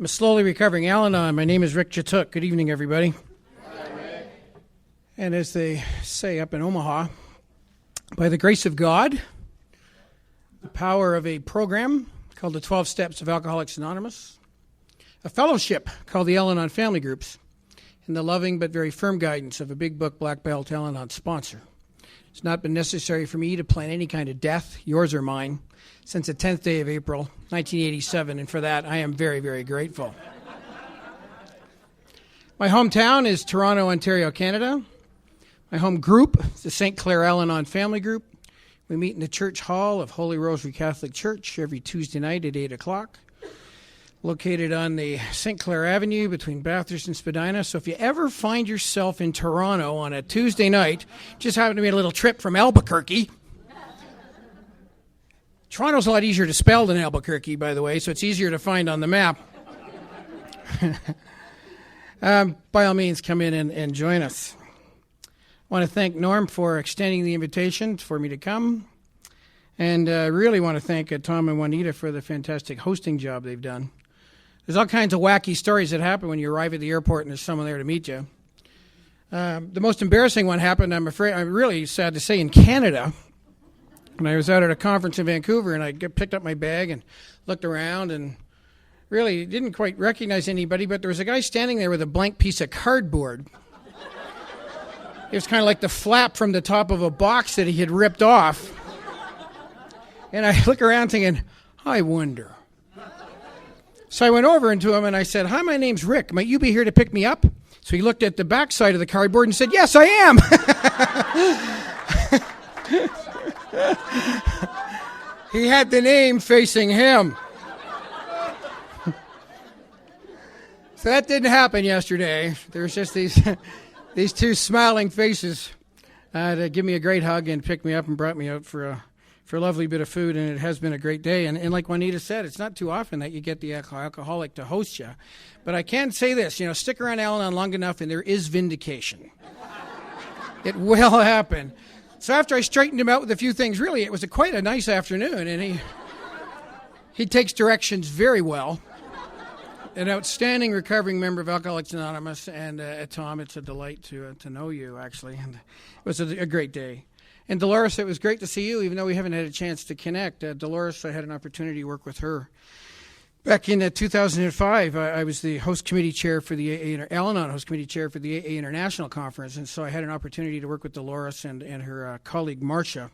I'm slowly recovering Al-Anon. My name is Rick Jatuk. Good evening, everybody. Hi, Rick. And as they say up in Omaha, by the grace of God, the power of a program called the 12 Steps of Alcoholics Anonymous, a fellowship called the Al-Anon Family Groups, and the loving but very firm guidance of a big book black belt Al-Anon sponsor. It's not been necessary for me to plan any kind of death, yours or mine, since the 10th day of April, 1987, and for that I am very, very grateful. My hometown is Toronto, Ontario, Canada. My home group is the St. Clair Al-Anon Family Group. We meet in the Church Hall of Holy Rosary Catholic Church every Tuesday night at 8 o'clock, located on the St. Clair Avenue between Bathurst and Spadina. So if you ever find yourself in Toronto on a Tuesday night, just happen to be a little trip from Albuquerque. Toronto's a lot easier to spell than Albuquerque, by the way, so it's easier to find on the map. By all means, come in and join us. I want to thank Norm for extending the invitation for me to come. And I really want to thank Tom and Juanita for the fantastic hosting job they've done. There's all kinds of wacky stories that happen when you arrive at the airport and there's someone there to meet you. The most embarrassing one happened, I'm really sad to say, in Canada. And I was out at a conference in Vancouver, and I picked up my bag and looked around and really didn't quite recognize anybody, but there was a guy standing there with a blank piece of cardboard. It was kind of like the flap from the top of a box that he had ripped off. And I look around thinking, I wonder. So I went over into him and I said, "Hi, my name's Rick. Might you be here to pick me up?" So he looked at the back side of the cardboard and said, "Yes, I am." He had the name facing him. So that didn't happen yesterday. There was just these two smiling faces to give me a great hug and pick me up and brought me out for a lovely bit of food, and it has been a great day. And like Juanita said, it's not too often that you get the alcoholic to host you. But I can say this, stick around Al-Anon long enough and there is vindication. It will happen. So after I straightened him out with a few things, really, it was quite a nice afternoon, and he takes directions very well. An outstanding recovering member of Alcoholics Anonymous, and Tom, it's a delight to know you, actually. And it was a great day. And Dolores, it was great to see you, even though we haven't had a chance to connect. Dolores, I had an opportunity to work with her. Back in 2005, I was the host committee chair for the Al-Anon host committee chair for the AA International Conference, and so I had an opportunity to work with Dolores and her colleague Marcia,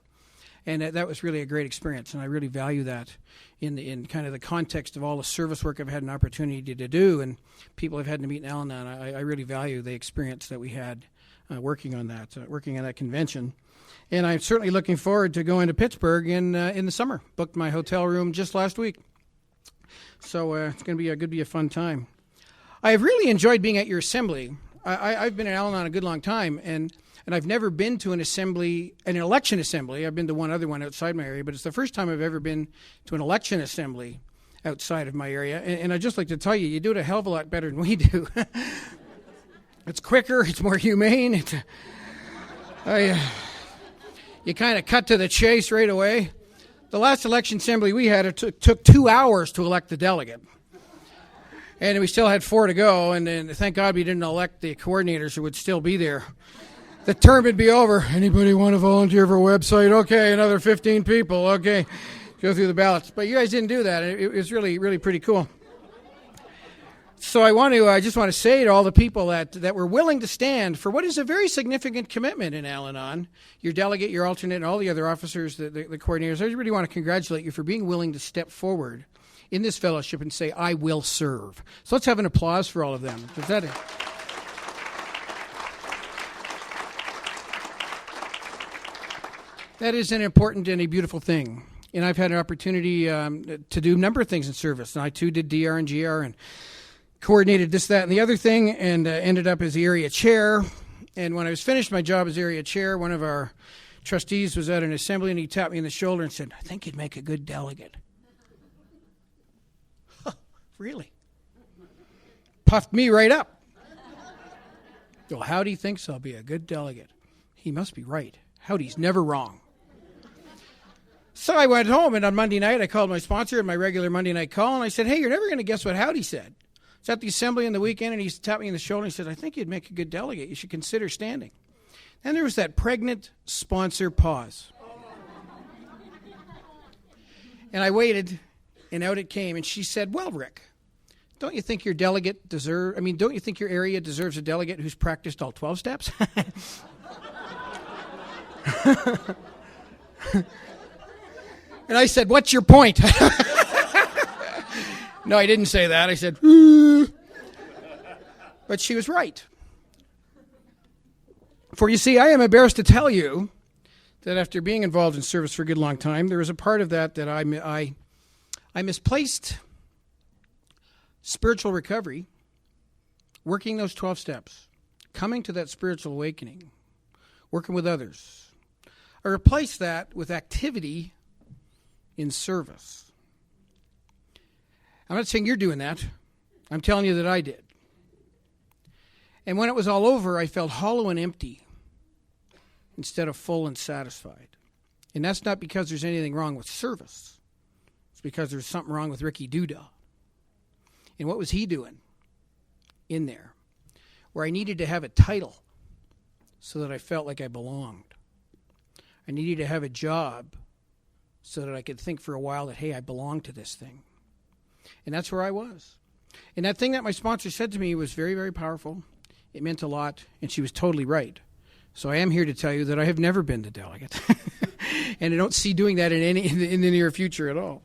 and that was really a great experience, and I really value that in kind of the context of all the service work I've had an opportunity to do, and people I've had to meet in Al-Anon. I really value the experience that we had working on that convention. And I'm certainly looking forward to going to Pittsburgh in the summer. Booked my hotel room just last week. So it's going to be a fun time. I have really enjoyed being at your assembly. I've been in Al-Anon a good long time, and I've never been to an election assembly. I've been to one other one outside my area, but it's the first time I've ever been to an election assembly outside of my area. And I'd just like to tell you, you do it a hell of a lot better than we do. It's quicker, it's more humane. You kind of cut to the chase right away. The last election assembly we had, it took 2 hours to elect the delegate. And we still had 4 to go, and then thank God we didn't elect the coordinators who would still be there. The term would be over. Anybody want to volunteer for a website? Okay, another 15 people. Okay, go through the ballots. But you guys didn't do that. It was really, really pretty cool. So I just want to say to all the people that were willing to stand for what is a very significant commitment in Al-Anon, your delegate, your alternate, and all the other officers, the coordinators, I really want to congratulate you for being willing to step forward in this fellowship and say, "I will serve." So let's have an applause for all of them. Is that it? That is an important and a beautiful thing. And I've had an opportunity to do a number of things in service. And I, too, did DR and GR and coordinated this, that, and the other thing, and ended up as the area chair. And when I was finished my job as area chair, one of our trustees was at an assembly, and he tapped me on the shoulder and said, "I think you'd make a good delegate." Really? Puffed me right up. Well, Howdy thinks I'll be a good delegate. He must be right. Howdy's never wrong. So I went home, and on Monday night, I called my sponsor in my regular Monday night call, and I said, "Hey, you're never going to guess what Howdy said." was at the assembly on the weekend, and he tapped me on the shoulder and he said, I think you'd make a good delegate. You should consider standing. And there was that pregnant sponsor pause. And I waited, and out it came, and she said, well, Rick, don't you think your don't you think your area deserves a delegate who's practiced all 12 steps? And I said, what's your point? No, I didn't say that. I said, but she was right. For you see, I am embarrassed to tell you that after being involved in service for a good long time, there was a part of that I misplaced spiritual recovery, working those 12 steps, coming to that spiritual awakening, working with others. I replaced that with activity in service. I'm not saying you're doing that. I'm telling you that I did. And when it was all over, I felt hollow and empty instead of full and satisfied. And that's not because there's anything wrong with service. It's because there's something wrong with Ricky Duda. And what was he doing in there? Where I needed to have a title so that I felt like I belonged. I needed to have a job so that I could think for a while that, hey, I belong to this thing. And that's where I was. And that thing that my sponsor said to me was very, very powerful. It meant a lot, and she was totally right. So I am here to tell you that I have never been the delegate. And I don't see doing that in the near future at all.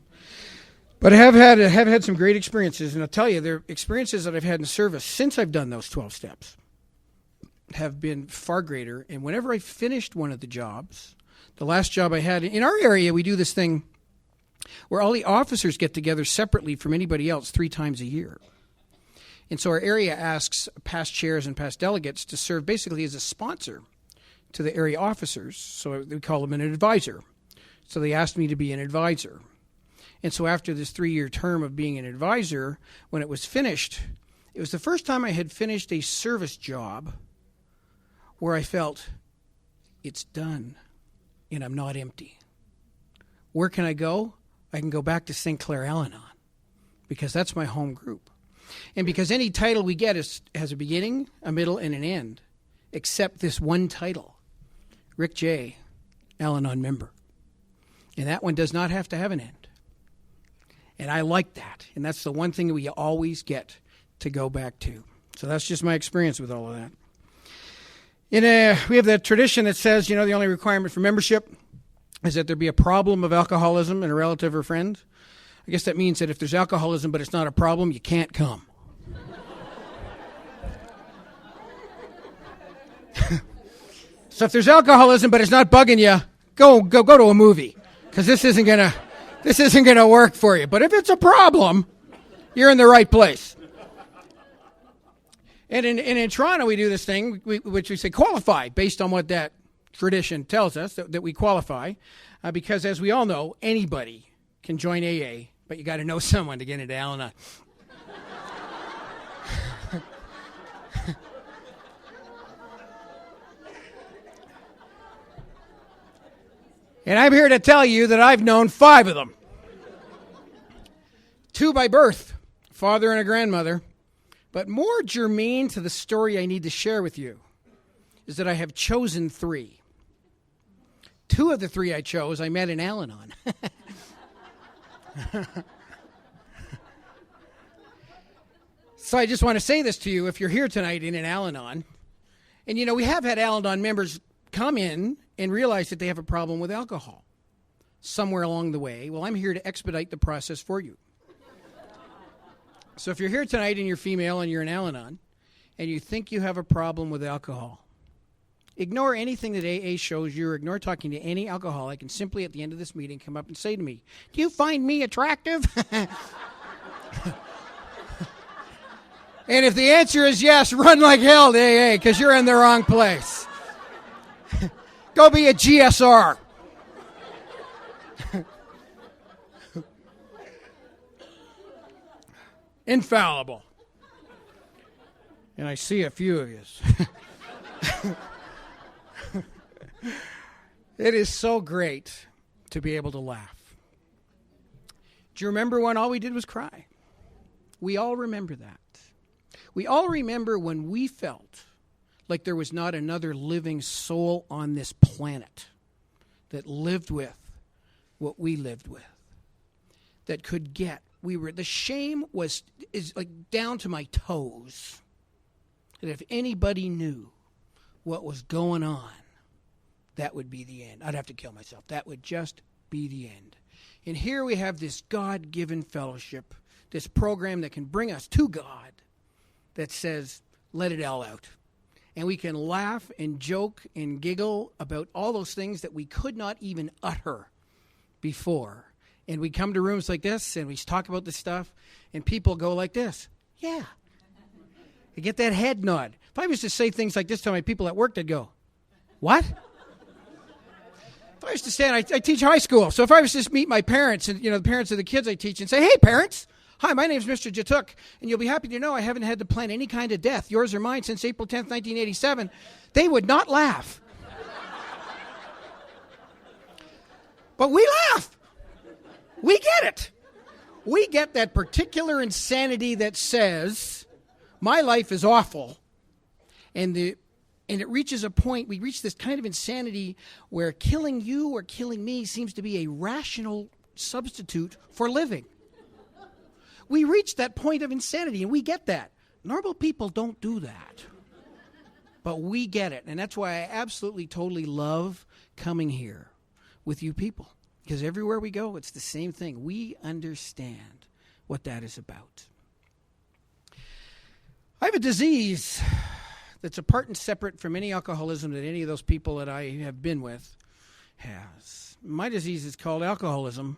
But I have had some great experiences, and I'll tell you, the experiences that I've had in service since I've done those 12 steps have been far greater. And whenever I finished one of the jobs, the last job I had, in our area, we do this thing where all the officers get together separately from anybody else 3 times a year. And so our area asks past chairs and past delegates to serve basically as a sponsor to the area officers. So we call them an advisor. So they asked me to be an advisor. And so after this 3-year term of being an advisor, when it was finished, it was the first time I had finished a service job where I felt it's done and I'm not empty. Where can I go? I can go back to St. Clair Al-Anon because that's my home group. And because any title we get has a beginning, a middle, and an end, except this one title, Rick J., Al-Anon member. And that one does not have to have an end. And I like that. And that's the one thing we always get to go back to. So that's just my experience with all of that. We have that tradition that says, the only requirement for membership is that there be a problem of alcoholism in a relative or friend. I guess that means that if there's alcoholism but it's not a problem, you can't come. So if there's alcoholism but it's not bugging you, go to a movie because this isn't gonna work for you. But if it's a problem, you're in the right place. And in Toronto, we do this thing which we say qualify based on what that tradition tells us that we qualify, because as we all know, anybody can join AA, but you got to know someone to get into Al-Anon. And I'm here to tell you that I've known 5 of them. 2 by birth, father and a grandmother. But more germane to the story I need to share with you is that I have chosen 3. 2 of the 3 I chose I met in Al-Anon. So I just want to say this to you, if you're here tonight in an Al-Anon, and we have had Al-Anon members come in and realize that they have a problem with alcohol somewhere along the way. Well, I'm here to expedite the process for you. So if you're here tonight and you're female and you're an Al-Anon and you think you have a problem with alcohol, ignore anything that AA shows you or ignore talking to any alcoholic and simply at the end of this meeting come up and say to me, do you find me attractive? And if the answer is yes, run like hell to AA because you're in the wrong place. Go be a GSR. Infallible. And I see a few of you. It is so great to be able to laugh. Do you remember when all we did was cry? We all remember that. We all remember when we felt like there was not another living soul on this planet that lived with what we lived with, that could get. The shame is like down to my toes. That if anybody knew what was going on, that would be the end. I'd have to kill myself. That would just be the end. And here we have this God-given fellowship, this program that can bring us to God that says, let it all out. And we can laugh and joke and giggle about all those things that we could not even utter before. And we come to rooms like this and we talk about this stuff and people go like this. Yeah. You get that head nod. If I was to say things like this to my people at work, they'd go, what? If I was to stand, I teach high school. So if I was to just meet my parents and, the parents of the kids I teach and say, hey, parents, hi, my name's Mr. Jatuk, and you'll be happy to know I haven't had to plan any kind of death, yours or mine, since April 10th, 1987, they would not laugh. But we laugh. We get it. We get that particular insanity that says, my life is awful, and it reaches a point, we reach this kind of insanity where killing you or killing me seems to be a rational substitute for living. We reach that point of insanity, and we get that. Normal people don't do that. But we get it, and that's why I absolutely, totally love coming here with you people. Because everywhere we go, it's the same thing. We understand what that is about. I have a disease that's apart and separate from any alcoholism that any of those people that I have been with has. My disease is called alcoholism,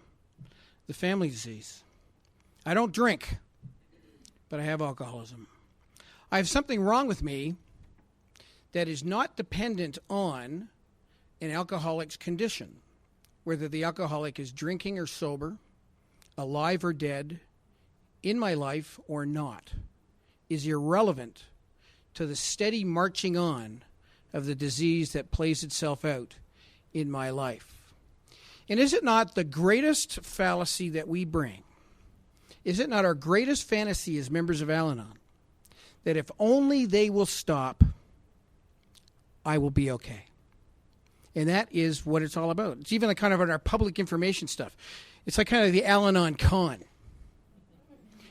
the family disease. I don't drink, but I have alcoholism. I have something wrong with me that is not dependent on an alcoholic's condition. Whether the alcoholic is drinking or sober, alive or dead, in my life or not, is irrelevant to the steady marching on of the disease that plays itself out in my life. And is it not the greatest fallacy that we bring? Is it not our greatest fantasy as members of Al-Anon that if only they will stop, I will be okay? And that is what it's all about. It's even like kind of on our public information stuff. It's like kind of the Al-Anon con.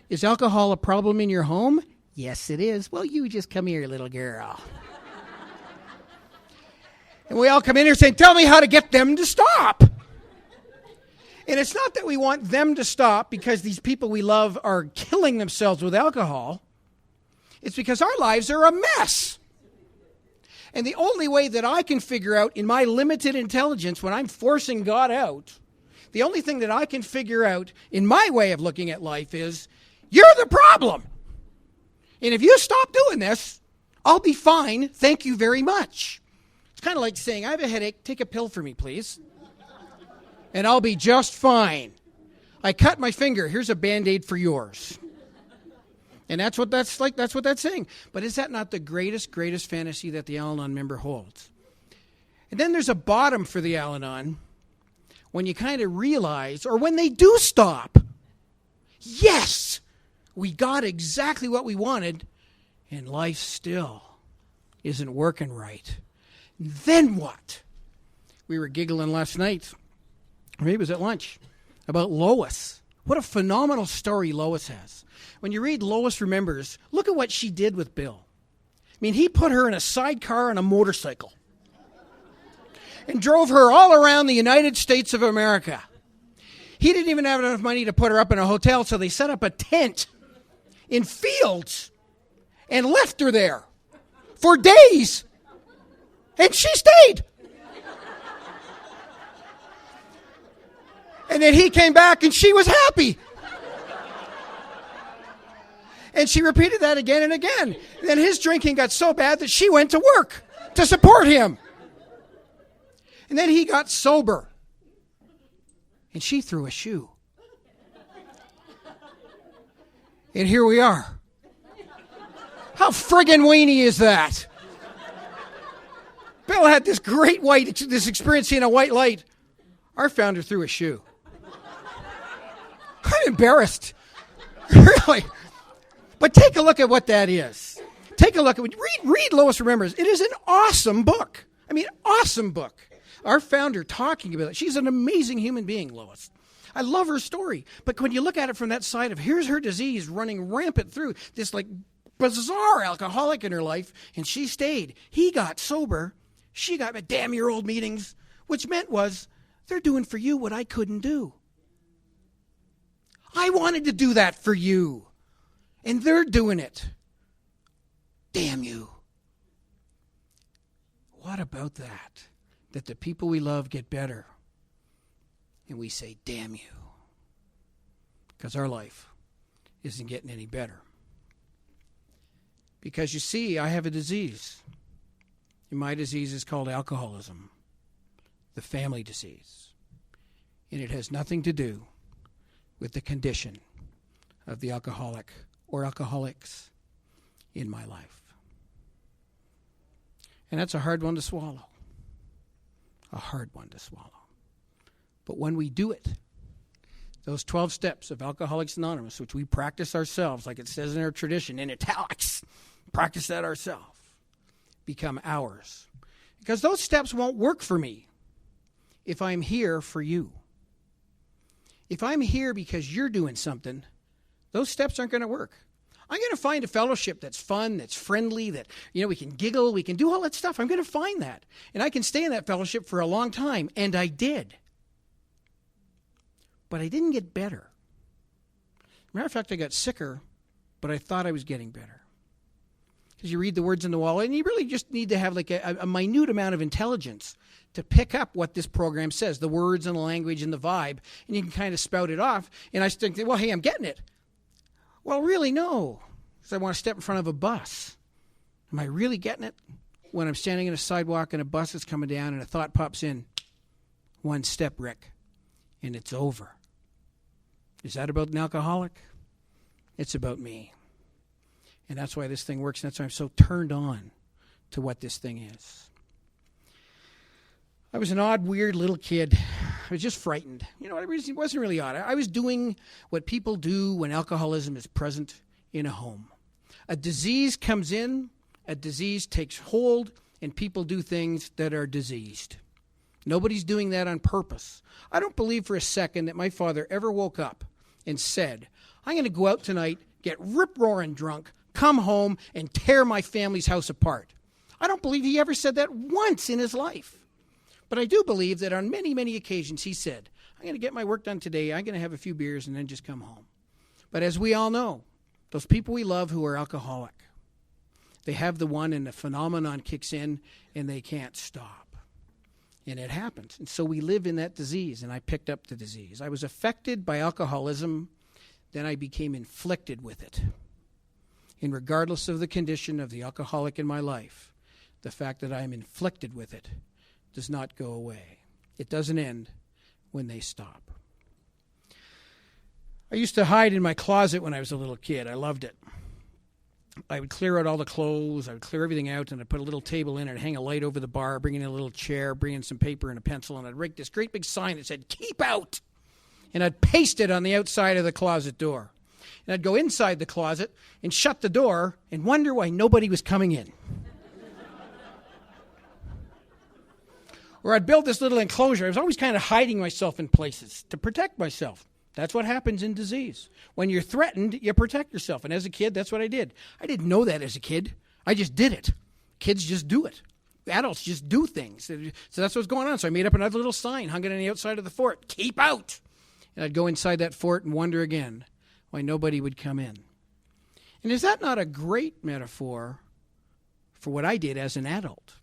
Is alcohol a problem in your home? Yes, it is. Well, you just come here, little girl. And we all come in here saying, tell me how to get them to stop. And it's not that we want them to stop because these people we love are killing themselves with alcohol. It's because our lives are a mess. And the only way that I can figure out in my limited intelligence when I'm forcing God out, the only thing that I can figure out in my way of looking at life is, you're the problem. And if you stop doing this, I'll be fine. Thank you very much. It's kind of like saying, I have a headache. Take a pill for me, please. And I'll be just fine. I cut my finger. Here's a Band-Aid for yours. And that's what that's like. That's what that's saying. But is that not the greatest fantasy that the Al-Anon member holds? And then there's a bottom for the Al-Anon when you kind of realize, or when they do stop, yes, we got exactly what we wanted, and life still isn't working right. Then what? We were giggling last night, or maybe it was at lunch, about Lois. What a phenomenal story Lois has. When you read Lois Remembers, look at what she did with Bill. I mean, he put her in a sidecar on a motorcycle and drove her all around the United States of America. He didn't even have enough money to put her up in a hotel, so they set up a tent in fields and left her there for days. And she stayed. And then he came back and she was happy. And she repeated that again and again. Then his drinking got so bad that she went to work to support him. And then he got sober. And she threw a shoe. And here we are. How friggin' weenie is that? Bill had this great this experience seeing a white light. Our founder threw a shoe. I'm embarrassed. Really. But take a look at what that is. Take a look at read Lois Remembers. It is an awesome book. I mean, awesome book. Our founder talking about it. She's an amazing human being, Lois. I love her story. But when you look at it from that side of here's her disease running rampant through this like bizarre alcoholic in her life, and she stayed. He got sober. She got damn your old meetings, which meant was they're doing for you what I couldn't do. I wanted to do that for you, and they're doing it. Damn you. What about that? That the people we love get better, and we say, damn you, because our life isn't getting any better. Because you see, I have a disease. And my disease is called alcoholism, the family disease. And it has nothing to do with the condition of the alcoholic or alcoholics in my life. And that's a hard one to swallow. A hard one to swallow. But when we do it, those 12 steps of Alcoholics Anonymous, which we practice ourselves, like it says in our tradition, in italics, practice that ourselves, become ours. Because those steps won't work for me if I'm here for you. If I'm here because you're doing something, those steps aren't going to work. I'm going to find a fellowship that's fun, that's friendly, that, we can giggle, we can do all that stuff. I'm going to find that. And I can stay in that fellowship for a long time. And I did. But I didn't get better. Matter of fact, I got sicker, but I thought I was getting better. Because you read the words on the wall, and you really just need to have like a minute amount of intelligence to pick up what this program says, the words and the language and the vibe, and you can kind of spout it off. And I think, well, hey, I'm getting it. Well, really, no, because I want to step in front of a bus. Am I really getting it? When I'm standing on a sidewalk and a bus is coming down and a thought pops in, one step, Rick, and it's over. Is that about an alcoholic? It's about me. And that's why this thing works. And that's why I'm so turned on to what this thing is. I was an odd, weird little kid. I was just frightened. It wasn't really odd. I was doing what people do when alcoholism is present in a home. A disease comes in, a disease takes hold, and people do things that are diseased. Nobody's doing that on purpose. I don't believe for a second that my father ever woke up and said, I'm going to go out tonight, get rip-roaring drunk, come home, and tear my family's house apart. I don't believe he ever said that once in his life. But I do believe that on many, many occasions he said, I'm going to get my work done today, I'm going to have a few beers, and then just come home. But as we all know, those people we love who are alcoholic, they have the one and the phenomenon kicks in, and they can't stop. And it happens. And so we live in that disease, and I picked up the disease. I was affected by alcoholism, then I became inflicted with it. And regardless of the condition of the alcoholic in my life, the fact that I am inflicted with it does not go away. It doesn't end when they stop. I used to hide in my closet when I was a little kid. I loved it. I would clear out all the clothes. I would clear everything out, and I'd put a little table in and hang a light over the bar, bring in a little chair, bring in some paper and a pencil, and I'd write this great big sign that said, "Keep out!" And I'd paste it on the outside of the closet door. And I'd go inside the closet and shut the door and wonder why nobody was coming in. Or I'd build this little enclosure. I was always kind of hiding myself in places to protect myself. That's what happens in disease. When you're threatened, you protect yourself. And as a kid, that's what I did. I didn't know that as a kid. I just did it. Kids just do it. Adults just do things. So that's what's going on. So I made up another little sign, hung it on the outside of the fort. Keep out! And I'd go inside that fort and wonder again why nobody would come in. And is that not a great metaphor for what I did as an adult?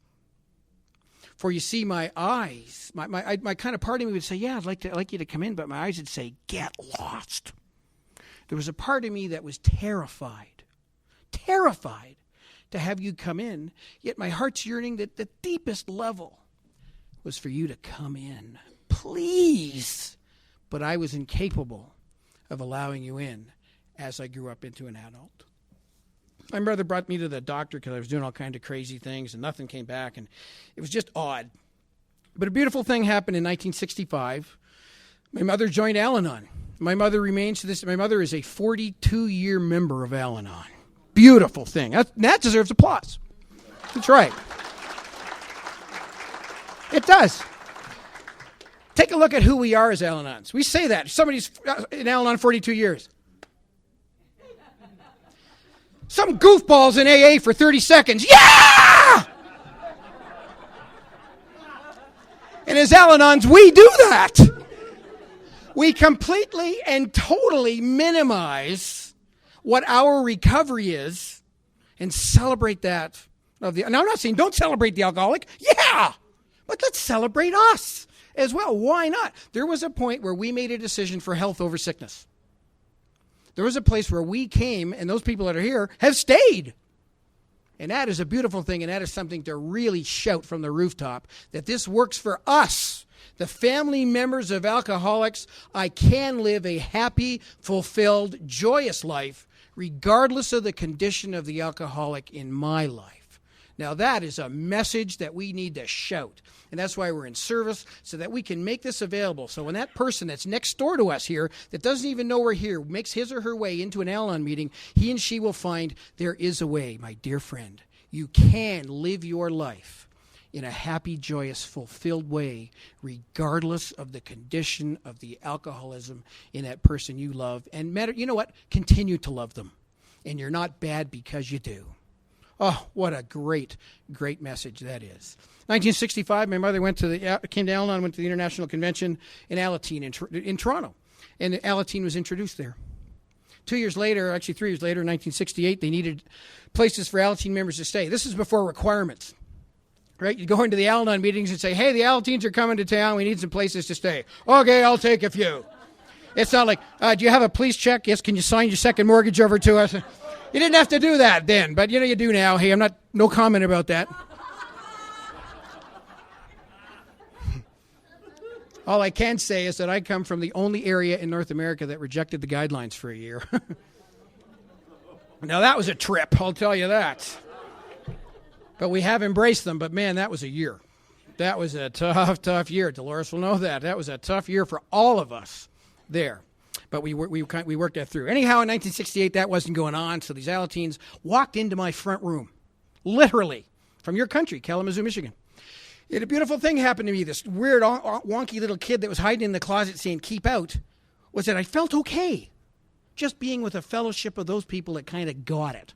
For you see, my eyes, my kind of part of me would say, yeah, I'd like you to come in, but my eyes would say, get lost. There was a part of me that was terrified to have you come in, yet my heart's yearning that the deepest level was for you to come in. Please. But I was incapable of allowing you in as I grew up into an adult. My brother brought me to the doctor because I was doing all kinds of crazy things and nothing came back, and it was just odd. But a beautiful thing happened in 1965. My mother joined Al-Anon. My mother remains to this. My mother is a 42-year member of Al-Anon. Beautiful thing. That deserves applause. That's right. It does. Take a look at who we are as Al-Anons. We say that. Somebody's in Al-Anon 42 years. Some goofballs in AA for 30 seconds. Yeah! And as Al-Anons, we do that. We completely and totally minimize what our recovery is and celebrate that. Now, I'm not saying don't celebrate the alcoholic. Yeah! But let's celebrate us as well. Why not? There was a point where we made a decision for health over sickness. There was a place where we came, and those people that are here have stayed. And that is a beautiful thing, and that is something to really shout from the rooftop, that this works for us, the family members of alcoholics. I can live a happy, fulfilled, joyous life, regardless of the condition of the alcoholic in my life. Now, that is a message that we need to shout. And that's why we're in service, so that we can make this available. So when that person that's next door to us here, that doesn't even know we're here, makes his or her way into an Al-Anon meeting, he and she will find there is a way, my dear friend. You can live your life in a happy, joyous, fulfilled way, regardless of the condition of the alcoholism in that person you love. And you know what? Continue to love them. And you're not bad because you do. Oh, what a great, great message that is. 1965, my mother came to Al-Anon, went to the International Convention in Alateen in Toronto. And Alateen was introduced there. 2 years later, actually 3 years later, in 1968, they needed places for Alateen members to stay. This is before requirements. Right? You go into the Al-Anon meetings and say, hey, the Alateens are coming to town. We need some places to stay. Okay, I'll take a few. It's not like, do you have a police check? Yes, can you sign your second mortgage over to us? You didn't have to do that then, but you do now. Hey, no comment about that. All I can say is that I come from the only area in North America that rejected the guidelines for a year. Now, that was a trip, I'll tell you that. But we have embraced them, but man, that was a year. That was a tough, tough year. Dolores will know that. That was a tough year for all of us there. But we worked that through. Anyhow, in 1968, that wasn't going on, so these Alateens walked into my front room, literally, from your country, Kalamazoo, Michigan. And a beautiful thing happened to me. This weird, wonky little kid that was hiding in the closet saying, keep out, was that I felt okay just being with a fellowship of those people that kind of got it.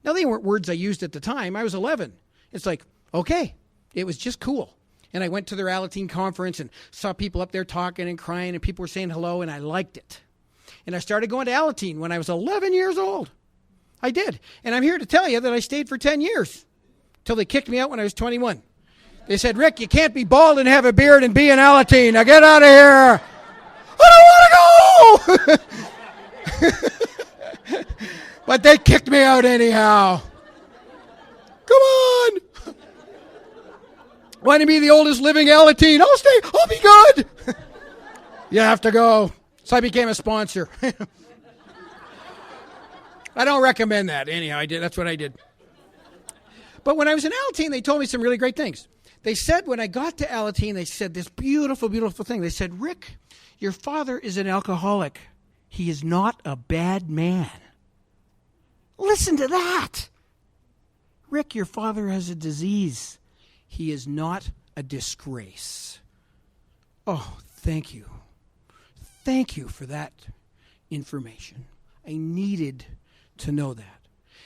Now, they weren't words I used at the time. I was 11. It's like, okay, it was just cool. And I went to their Alateen conference and saw people up there talking and crying, and people were saying hello, and I liked it. And I started going to Alateen when I was 11 years old. I did. And I'm here to tell you that I stayed for 10 years till they kicked me out when I was 21. They said, Rick, you can't be bald and have a beard and be an Alateen. Now get out of here. I don't want to go. But they kicked me out anyhow. Come on. Want to be the oldest living Alateen? I'll stay. I'll be good. You have to go. So I became a sponsor. I don't recommend that. Anyhow, I did. That's what I did. But when I was in Alateen, they told me some really great things. They said, when I got to Alateen, they said this beautiful, beautiful thing. They said, Rick, your father is an alcoholic. He is not a bad man. Listen to that. Rick, your father has a disease. He is not a disgrace. Oh, thank you. Thank you for that information. I needed to know that.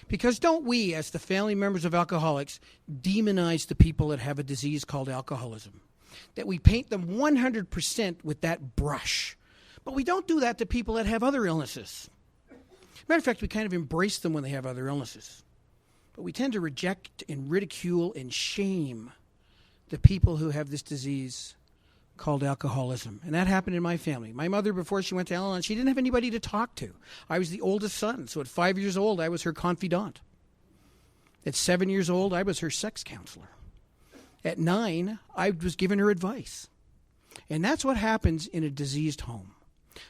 Because don't we, as the family members of alcoholics, demonize the people that have a disease called alcoholism? That we paint them 100% with that brush. But we don't do that to people that have other illnesses. Matter of fact, we kind of embrace them when they have other illnesses. But we tend to reject and ridicule and shame the people who have this disease called alcoholism. And that happened in my family. My mother, before she went to Al-Anon, she didn't have anybody to talk to. I was the oldest son, so at 5 years old, I was her confidant. At 7 years old, I was her sex counselor. At 9, I was giving her advice. And that's what happens in a diseased home.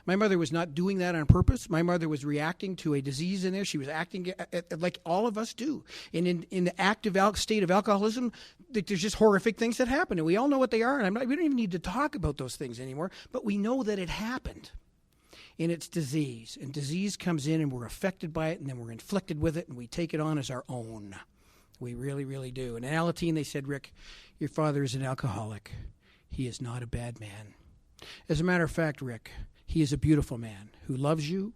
My mother was not doing that on purpose. My mother was reacting to a disease in there. She was acting like all of us do. And in the active state of alcoholism, there's just horrific things that happen. And we all know what they are. And we don't even need to talk about those things anymore. But we know that it happened. and it's disease. And disease comes in and we're affected by it, and then we're inflicted with it, and we take it on as our own. We really, really do. And in Alateen, they said, Rick, your father is an alcoholic. He is not a bad man. As a matter of fact, Rick, he is a beautiful man who loves you.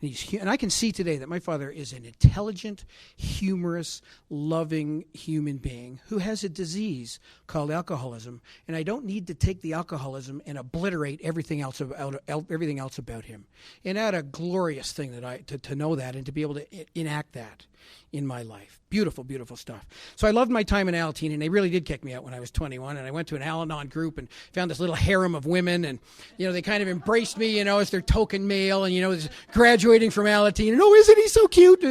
And I can see today that my father is an intelligent, humorous, loving human being who has a disease called alcoholism. And I don't need to take the alcoholism and obliterate everything else about him. And that a glorious thing that to know that and to be able to enact that in my life. Beautiful, beautiful stuff. So I loved my time in Alateen, and they really did kick me out when I was 21. And I went to an Al-Anon group and found this little harem of women, and they kind of embraced me, as their token male, and graduating from Alateen, and isn't he so cute?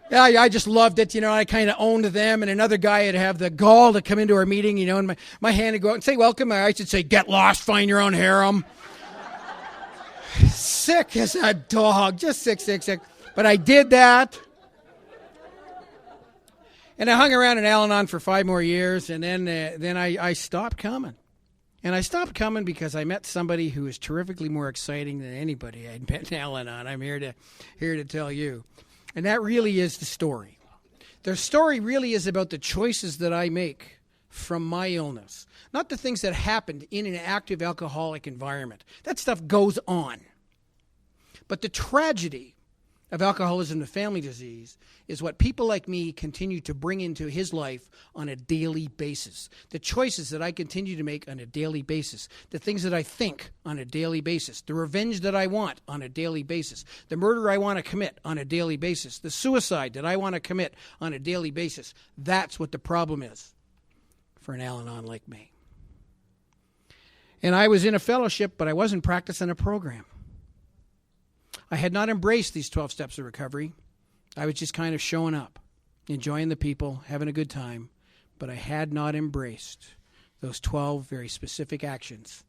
Yeah, I just loved it. I kind of owned them, and another guy would have the gall to come into our meeting, and my hand would go out and say, welcome. I should say, get lost, find your own harem. Sick as a dog, just sick. But I did that. And I hung around in Al-Anon for 5 more years, and then I stopped coming. And I stopped coming because I met somebody who was terrifically more exciting than anybody I'd met in Al-Anon. I'm here to tell you. And that really is the story. The story really is about the choices that I make from my illness, not the things that happened in an active alcoholic environment. That stuff goes on. But the tragedy of alcoholism and family disease is what people like me continue to bring into his life on a daily basis. The choices that I continue to make on a daily basis. The things that I think on a daily basis. The revenge that I want on a daily basis. The murder I want to commit on a daily basis. The suicide that I want to commit on a daily basis. That's what the problem is for an Al-Anon like me. And I was in a fellowship, but I wasn't practicing a program. I had not embraced these 12 steps of recovery. I was just kind of showing up, enjoying the people, having a good time, but I had not embraced those 12 very specific actions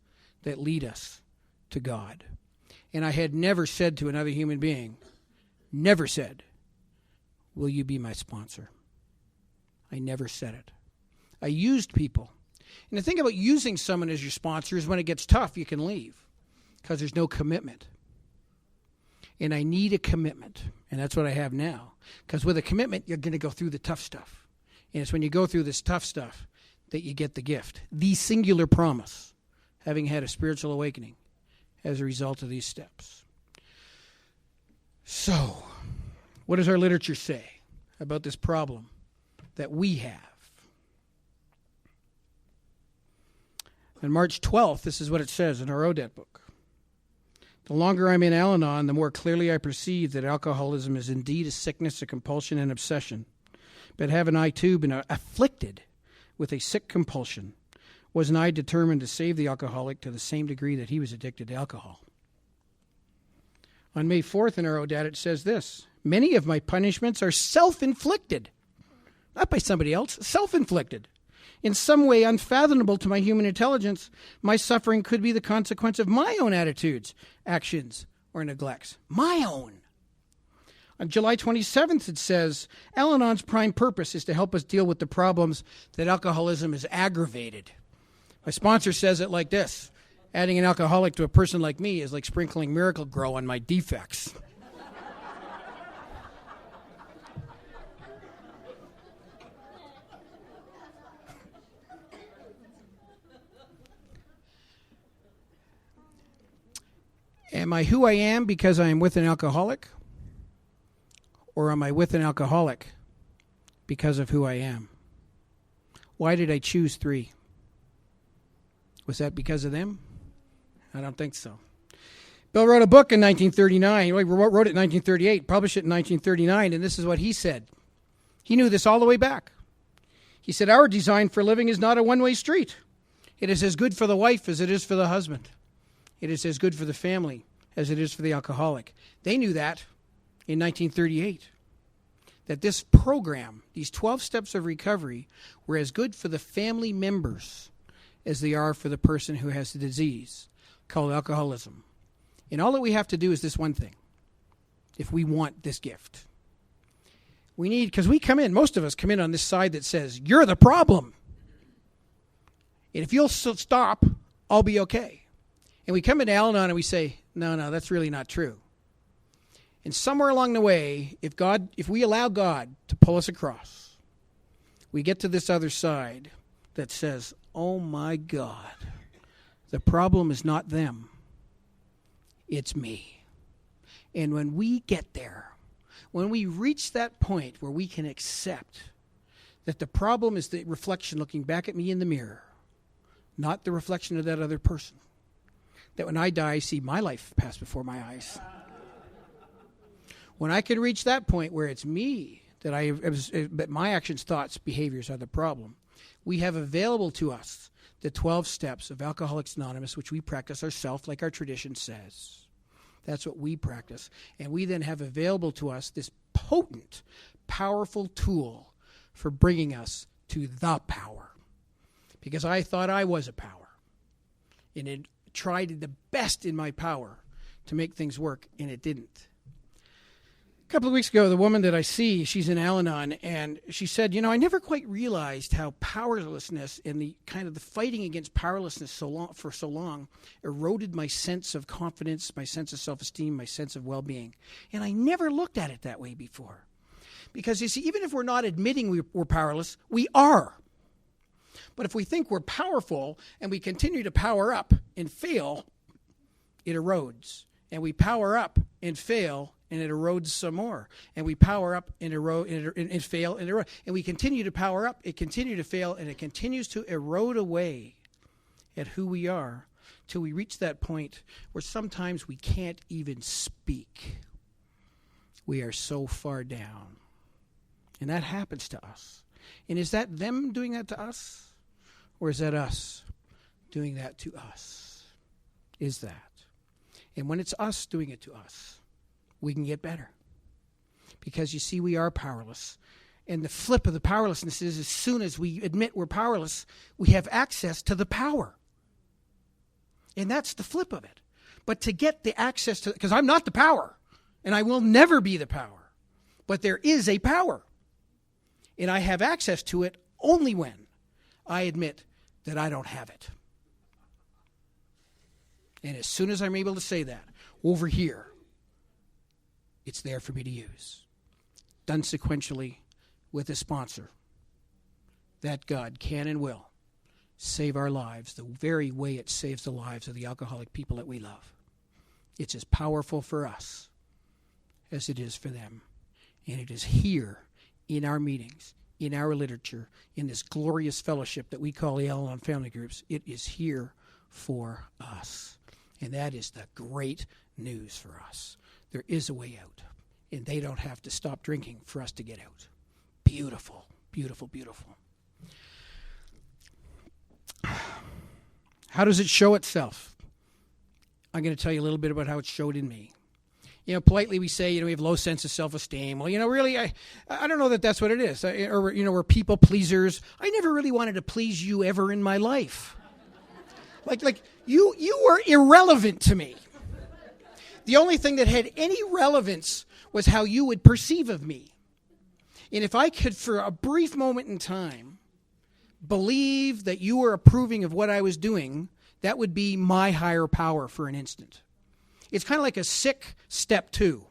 that lead us to God. And I had never said to another human being, never said, will you be my sponsor? I never said it. I used people. And the thing about using someone as your sponsor is when it gets tough, you can leave because there's no commitment. And I need a commitment, and that's what I have now. Because with a commitment, you're going to go through the tough stuff. And it's when you go through this tough stuff that you get the gift, the singular promise, having had a spiritual awakening as a result of these steps. So, what does our literature say about this problem that we have? On March 12th, this is what it says in our ODET book. The longer I'm in Al-Anon, the more clearly I perceive that alcoholism is indeed a sickness, a compulsion, and obsession. But haven't I too been afflicted with a sick compulsion? Wasn't I determined to save the alcoholic to the same degree that he was addicted to alcohol? On May 4th in our ODAT it says this, many of my punishments are self-inflicted. Not by somebody else, self-inflicted. In some way unfathomable to my human intelligence, my suffering could be the consequence of my own attitudes, actions, or neglects. My own. On July 27th, it says, Al-Anon's prime purpose is to help us deal with the problems that alcoholism has aggravated. My sponsor says it like this, adding an alcoholic to a person like me is like sprinkling Miracle Grow on my defects. Am I who I am because I am with an alcoholic? Or am I with an alcoholic because of who I am? Why did I choose 3? Was that because of them? I don't think so. Bill wrote a book in 1939. He wrote it in 1938, published it in 1939, and this is what he said. He knew this all the way back. He said, our design for living is not a one-way street. It is as good for the wife as it is for the husband. It is as good for the family as it is for the alcoholic. They knew that in 1938, that this program, these 12 steps of recovery, were as good for the family members as they are for the person who has the disease called alcoholism. And all that we have to do is this one thing, if we want this gift. We need, because we come in, most of us come in on this side that says, you're the problem. And if you'll stop, I'll be okay. And we come into Al-Anon and we say, no, that's really not true. And somewhere along the way, if we allow God to pull us across, we get to this other side that says, oh my God, the problem is not them, it's me. And when we get there, when we reach that point where we can accept that the problem is the reflection looking back at me in the mirror, not the reflection of that other person, that when I die, I see my life pass before my eyes. When I can reach that point where it's me, that my actions, thoughts, behaviors are the problem, we have available to us the 12 steps of Alcoholics Anonymous, which we practice ourselves like our tradition says. That's what we practice. And we then have available to us this potent, powerful tool for bringing us to the power. Because I thought I was a power. And it tried the best in my power to make things work, and it didn't. A couple of weeks ago, the woman that I see, she's in Al-Anon, and she said, I never quite realized how powerlessness and the kind of the fighting against powerlessness for so long eroded my sense of confidence, my sense of self-esteem, my sense of well-being. And I never looked at it that way before. Because, you see, even if we're not admitting we're powerless, we are. But if we think we're powerful and we continue to power up and fail, it erodes. And we power up and fail, and it erodes some more. And we power up and and fail and erode. And we continue to power up, it continues to fail, and it continues to erode away at who we are till we reach that point where sometimes we can't even speak. We are so far down. And that happens to us. And is that them doing that to us? Or is that us doing that to us? Is that? And when it's us doing it to us, we can get better. Because you see, we are powerless. And the flip of the powerlessness is as soon as we admit we're powerless, we have access to the power. And that's the flip of it. But to get the access to, because I'm not the power, and I will never be the power, but there is a power. And I have access to it only when I admit that I don't have it. And as soon as I'm able to say that, over here, it's there for me to use. Done sequentially with a sponsor. That God can and will save our lives the very way it saves the lives of the alcoholic people that we love. It's as powerful for us as it is for them. And it is here in our meetings, in our literature, in this glorious fellowship that we call the Al-Anon Family Groups. It is here for us. And that is the great news for us. There is a way out. And they don't have to stop drinking for us to get out. Beautiful, beautiful, beautiful. How does it show itself? I'm going to tell you a little bit about how it showed in me. Politely we say, we have low sense of self-esteem. Well, really, I don't know that that's what it is. We're people pleasers. I never really wanted to please you ever in my life. Like you were irrelevant to me. The only thing that had any relevance was how you would perceive of me. And if I could, for a brief moment in time, believe that you were approving of what I was doing, that would be my higher power for an instant. It's kind of like a sick step 2.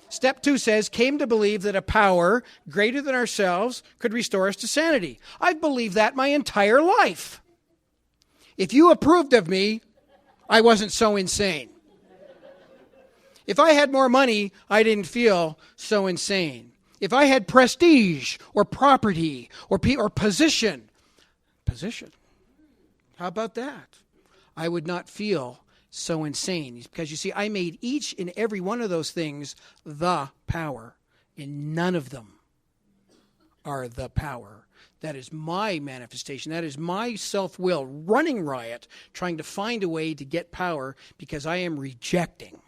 Step 2 says, came to believe that a power greater than ourselves could restore us to sanity. I've believed that my entire life. If you approved of me, I wasn't so insane. If I had more money, I didn't feel so insane. If I had prestige or property or position, how about that? I would not feel so insane. Because you see, I made each and every one of those things the power, and none of them are the power. That is my manifestation. That is my self-will running riot, trying to find a way to get power because I am rejecting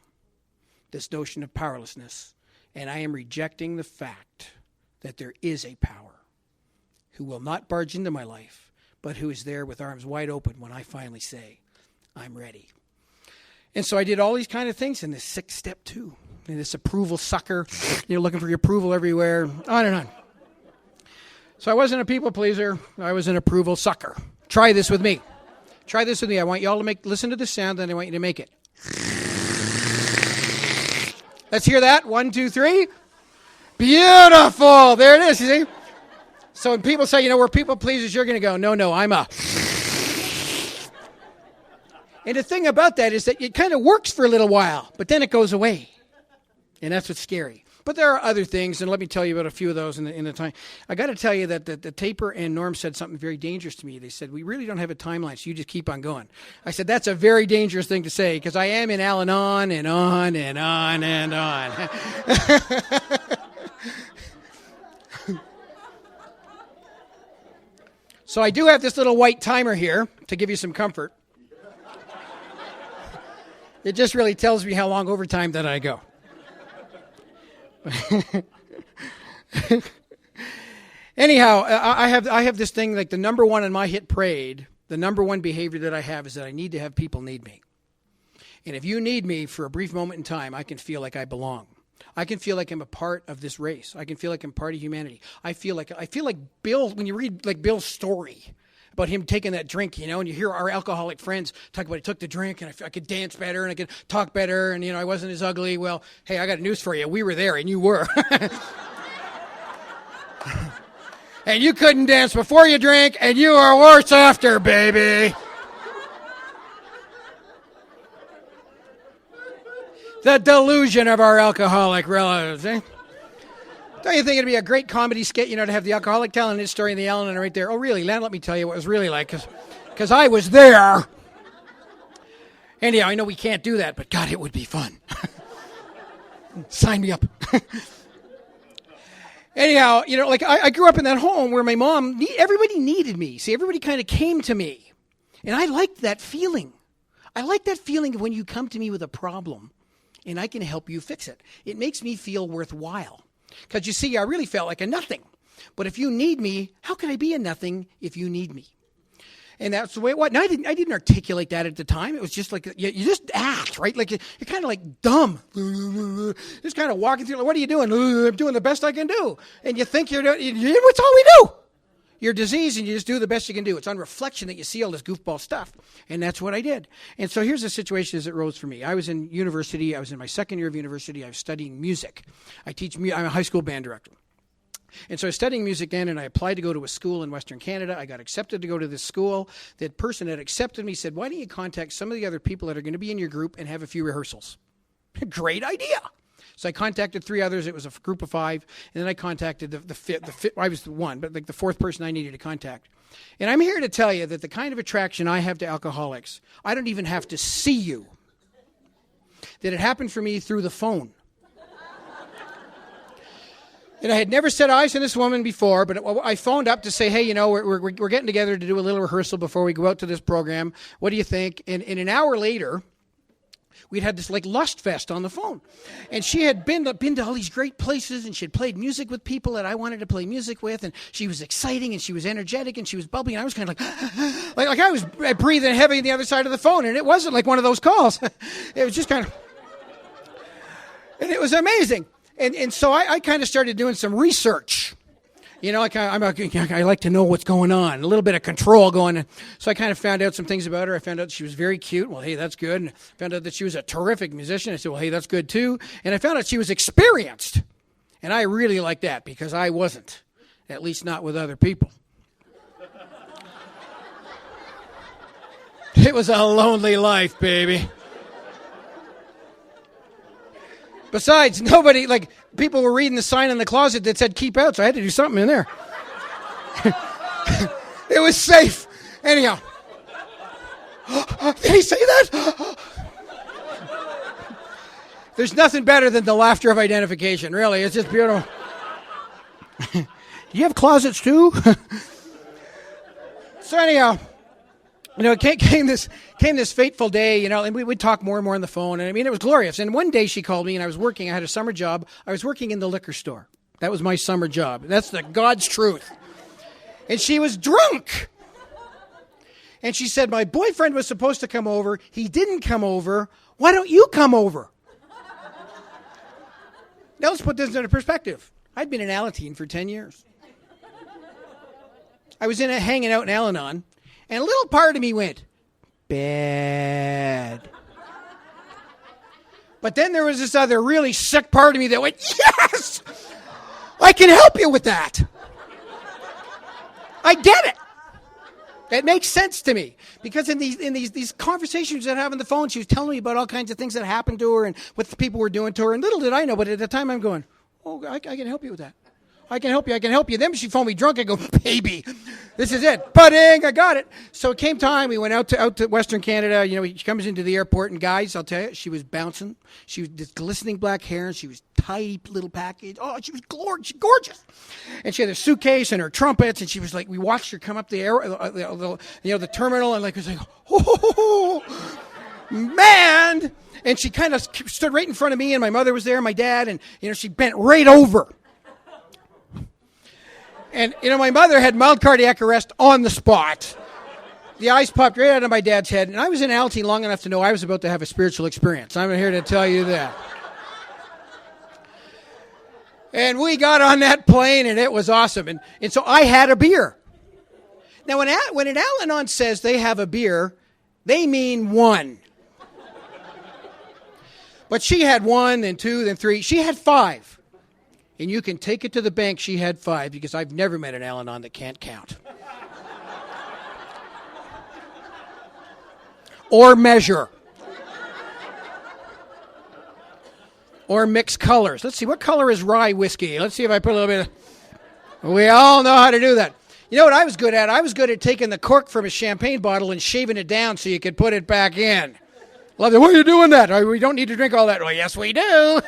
this notion of powerlessness. And I am rejecting the fact that there is a power who will not barge into my life, but who is there with arms wide open when I finally say, I'm ready. And so I did all these kind of things in this 6 step 2. And this approval sucker, looking for your approval everywhere, on and on. So I wasn't a people pleaser. I was an approval sucker. Try this with me. Try this with me. I want you all to listen to the sound, and I want you to make it. Let's hear that. 1, 2, 3. Beautiful. There it is, you see? So when people say, we're people pleasers, you're going to go, no, I'm a... And the thing about that is that it kind of works for a little while, but then it goes away. And that's what's scary. But there are other things, and let me tell you about a few of those in the time. I got to tell you that the Taper and Norm said something very dangerous to me. They said, we really don't have a timeline, so you just keep on going. I said, that's a very dangerous thing to say, because I am in Al-Anon and on and on and on. So I do have this little white timer here to give you some comfort. It just really tells me how long overtime that I go. Anyhow, I have this thing, like the number one on my hit parade, the number one behavior that I have is that I need to have people need me. And if you need me for a brief moment in time, I can feel like I belong. I can feel like I'm a part of this race. I can feel like I'm part of humanity. I feel like Bill, when you read like Bill's story about him taking that drink, and you hear our alcoholic friends talk about he took the drink and I could dance better and I could talk better and, I wasn't as ugly. Well, hey, I got news for you. We were there and you were. And you couldn't dance before you drank and you are worse after, baby. The delusion of our alcoholic relatives, eh? Don't you think it'd be a great comedy skit, to have the alcoholic telling his story and the Al-Anon right there? Oh, really, Len, let me tell you what it was really like, because I was there. Anyhow, I know we can't do that, but God, it would be fun. Sign me up. Anyhow, I grew up in that home where my mom, everybody needed me. See, everybody kind of came to me. And I liked that feeling. I like that feeling of when you come to me with a problem and I can help you fix it. It makes me feel worthwhile. Because you see, I really felt like a nothing. But if you need me, how can I be a nothing if you need me? And that's the way it was. And I didn't articulate that at the time. It was just like, you just act, right? Like you're kind of like dumb. Just kind of walking through, like, what are you doing? I'm doing the best I can do. And you think what's all we do? You're diseased and you just do the best you can do. It's on reflection that you see all this goofball stuff. And that's what I did. And so here's the situation as it rose for me. I was in university. I was in my second year of university. I was studying music. I'm a high school band director. And so I was studying music then, and I applied to go to a school in Western Canada. I got accepted to go to this school. That person that accepted me said, why don't you contact some of the other people that are going to be in your group and have a few rehearsals? Great idea. So I contacted 3 others. It was a group of 5. And then I contacted the fifth. I was the one, but like the 4th person I needed to contact. And I'm here to tell you that the kind of attraction I have to alcoholics, I don't even have to see you. That it happened for me through the phone. And I had never set eyes on this woman before, but I phoned up to say, hey, we're getting together to do a little rehearsal before we go out to this program. What do you think? And an hour later, we'd had this like lust fest on the phone. And she had been to all these great places, and she had played music with people that I wanted to play music with, and she was exciting, and she was energetic, and she was bubbly, and I was kind of like I was breathing heavy on the other side of the phone, and it wasn't like one of those calls. It was just kind of, and it was amazing. And so I kind of started doing some research. I like to know what's going on, a little bit of control going on. So I kind of found out some things about her. I found out she was very cute. Well, hey, that's good. And I found out that she was a terrific musician. I said, well, hey, that's good too. And I found out she was experienced. And I really like that because I wasn't, at least not with other people. It was a lonely life, baby. Besides, people were reading the sign in the closet that said keep out, so I had to do something in there. It was safe. Anyhow. Did he say that? There's nothing better than the laughter of identification, really. It's just beautiful. Do you have closets too? So anyhow, came this fateful day, and we would talk more and more on the phone. And it was glorious. And one day she called me, and I was working. I had a summer job. I was working in the liquor store. That was my summer job. That's the God's truth. And she was drunk. And she said, my boyfriend was supposed to come over. He didn't come over. Why don't you come over? Now let's put this into perspective. I'd been in Alateen for 10 years. I was hanging out in Al-Anon, and a little part of me went, bad. But then there was this other really sick part of me that went, yes! I can help you with that. I get it. It makes sense to me, because in these conversations that I have on the phone, she was telling me about all kinds of things that happened to her and what the people were doing to her. And little did I know, but at the time I'm going, oh, I can help you with that. I can help you. Then she phoned me drunk. I go, baby, this is it. Pudding, I got it. So it came time. We went out to Western Canada. You know, she comes into the airport, and guys, I'll tell you, she was bouncing. She was this glistening black hair, and she was tidy little package. Oh, she was gorgeous. And she had a suitcase and her trumpets, and she was like, we watched her come up the the terminal, and like, it was like, oh, man. And she kind of stood right in front of me, and my mother was there, my dad, and, you know, she bent right over. And, you know, my mother had mild cardiac arrest on the spot. The eyes popped right out of my dad's head. And I was in Altitude long enough to know I was about to have a spiritual experience. I'm here to tell you that. And we got on that plane, and it was awesome. And so I had a beer. Now, when an Al-Anon says they have a beer, they mean one. But she had one, then two, then three. She had 5. And you can take it to the bank, she had 5, because I've never met an Al-Anon that can't count. Or measure. Or mix colors. Let's see, what color is rye whiskey? Let's see if I put a little bit of... We all know how to do that. You know what I was good at? I was good at taking the cork from a champagne bottle and shaving it down so you could put it back in. Love it. Why are you doing that? We don't need to drink all that. Well, yes, we do.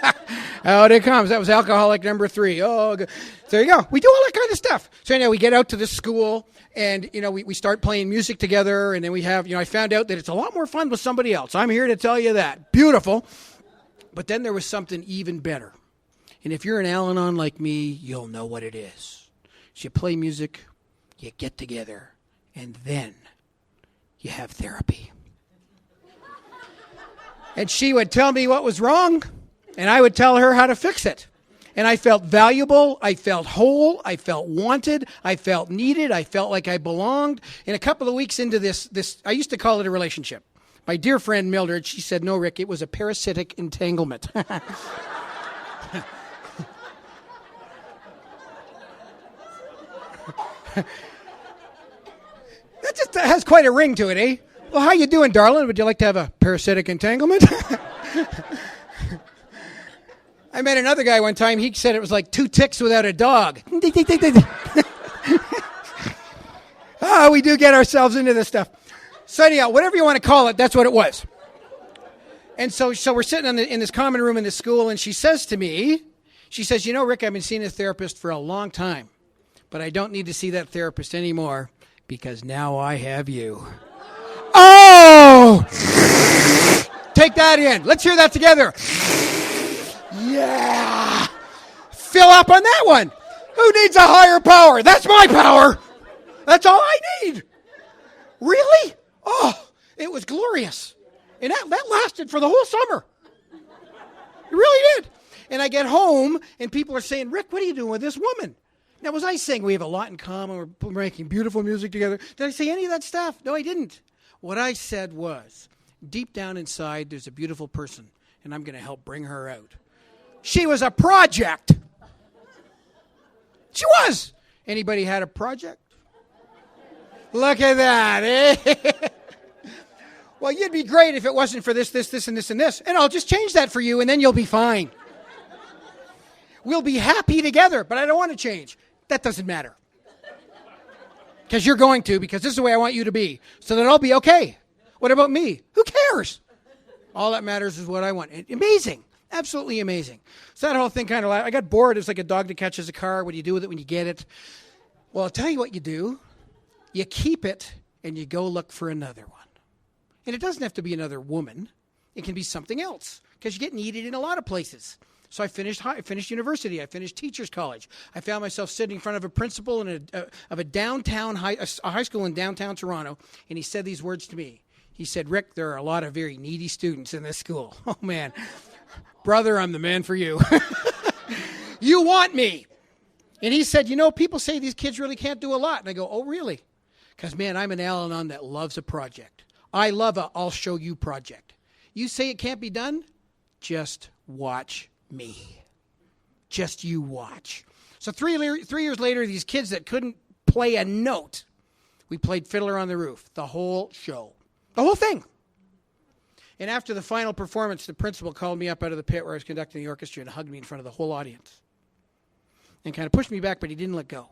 Out it comes. That was alcoholic number 3. Oh, good. There you go. We do all that kind of stuff. So anyhow, we get out to this school, and, you know, we start playing music together, and then we have, you know, I found out that it's a lot more fun with somebody else. I'm here to tell you that. Beautiful. But then there was something even better. And if you're an Al-Anon like me, you'll know what it is. So you play music, you get together, and then you have therapy. And she would tell me what was wrong, and I would tell her how to fix it. And I felt valuable, I felt whole, I felt wanted, I felt needed, I felt like I belonged. And a couple of weeks into this, I used to call it a relationship. My dear friend Mildred, she said, no, Rick, it was a parasitic entanglement. That just has quite a ring to it, eh? Well, how you doing, darling? Would you like to have a parasitic entanglement? I met another guy one time. He said it was like 2 ticks without a dog. We do get ourselves into this stuff. So anyhow, whatever you want to call it, that's what it was. And so we're sitting in this common room in this school, and she says to me, you know, Rick, I've been seeing a therapist for a long time, but I don't need to see that therapist anymore because now I have you. Oh! Take that in. Let's hear that together. Yeah! Fill up on that one. Who needs a higher power? That's my power. That's all I need. Really? Oh, it was glorious. And that lasted for the whole summer. It really did. And I get home, and people are saying, Rick, what are you doing with this woman? Now, was I saying we have a lot in common, we're making beautiful music together? Did I say any of that stuff? No, I didn't. What I said was, deep down inside, there's a beautiful person, and I'm going to help bring her out. She was a project. She was. Anybody had a project? Look at that, eh? Well, you'd be great if it wasn't for this, and this, and this. And I'll just change that for you, and then you'll be fine. We'll be happy together, but I don't want to change. That doesn't matter. Because you're going to, because this is the way I want you to be. So that I'll be okay. What about me? Who cares? All that matters is what I want. Amazing. Absolutely amazing. So that whole thing kind of, I got bored. It's like a dog that catches a car. What do you do with it when you get it? Well, I'll tell you what you do. You keep it, and you go look for another one. And it doesn't have to be another woman. It can be something else, because you get needed in a lot of places. So I finished university. I finished teachers college. I found myself sitting in front of a principal of a downtown high school in downtown Toronto, and he said these words to me. He said, Rick, there are a lot of very needy students in this school. Oh, man. Brother, I'm the man for you. You want me. And he said, people say these kids really can't do a lot. And I go, oh, really? Because, man, I'm an Al-Anon that loves a project. I love a I'll show you project. You say it can't be done? Just watch me. Just you watch. So 3 years later, these kids that couldn't play a note, we played Fiddler on the Roof, the whole show, the whole thing. And after the final performance, the principal called me up out of the pit where I was conducting the orchestra and hugged me in front of the whole audience and kind of pushed me back, but he didn't let go.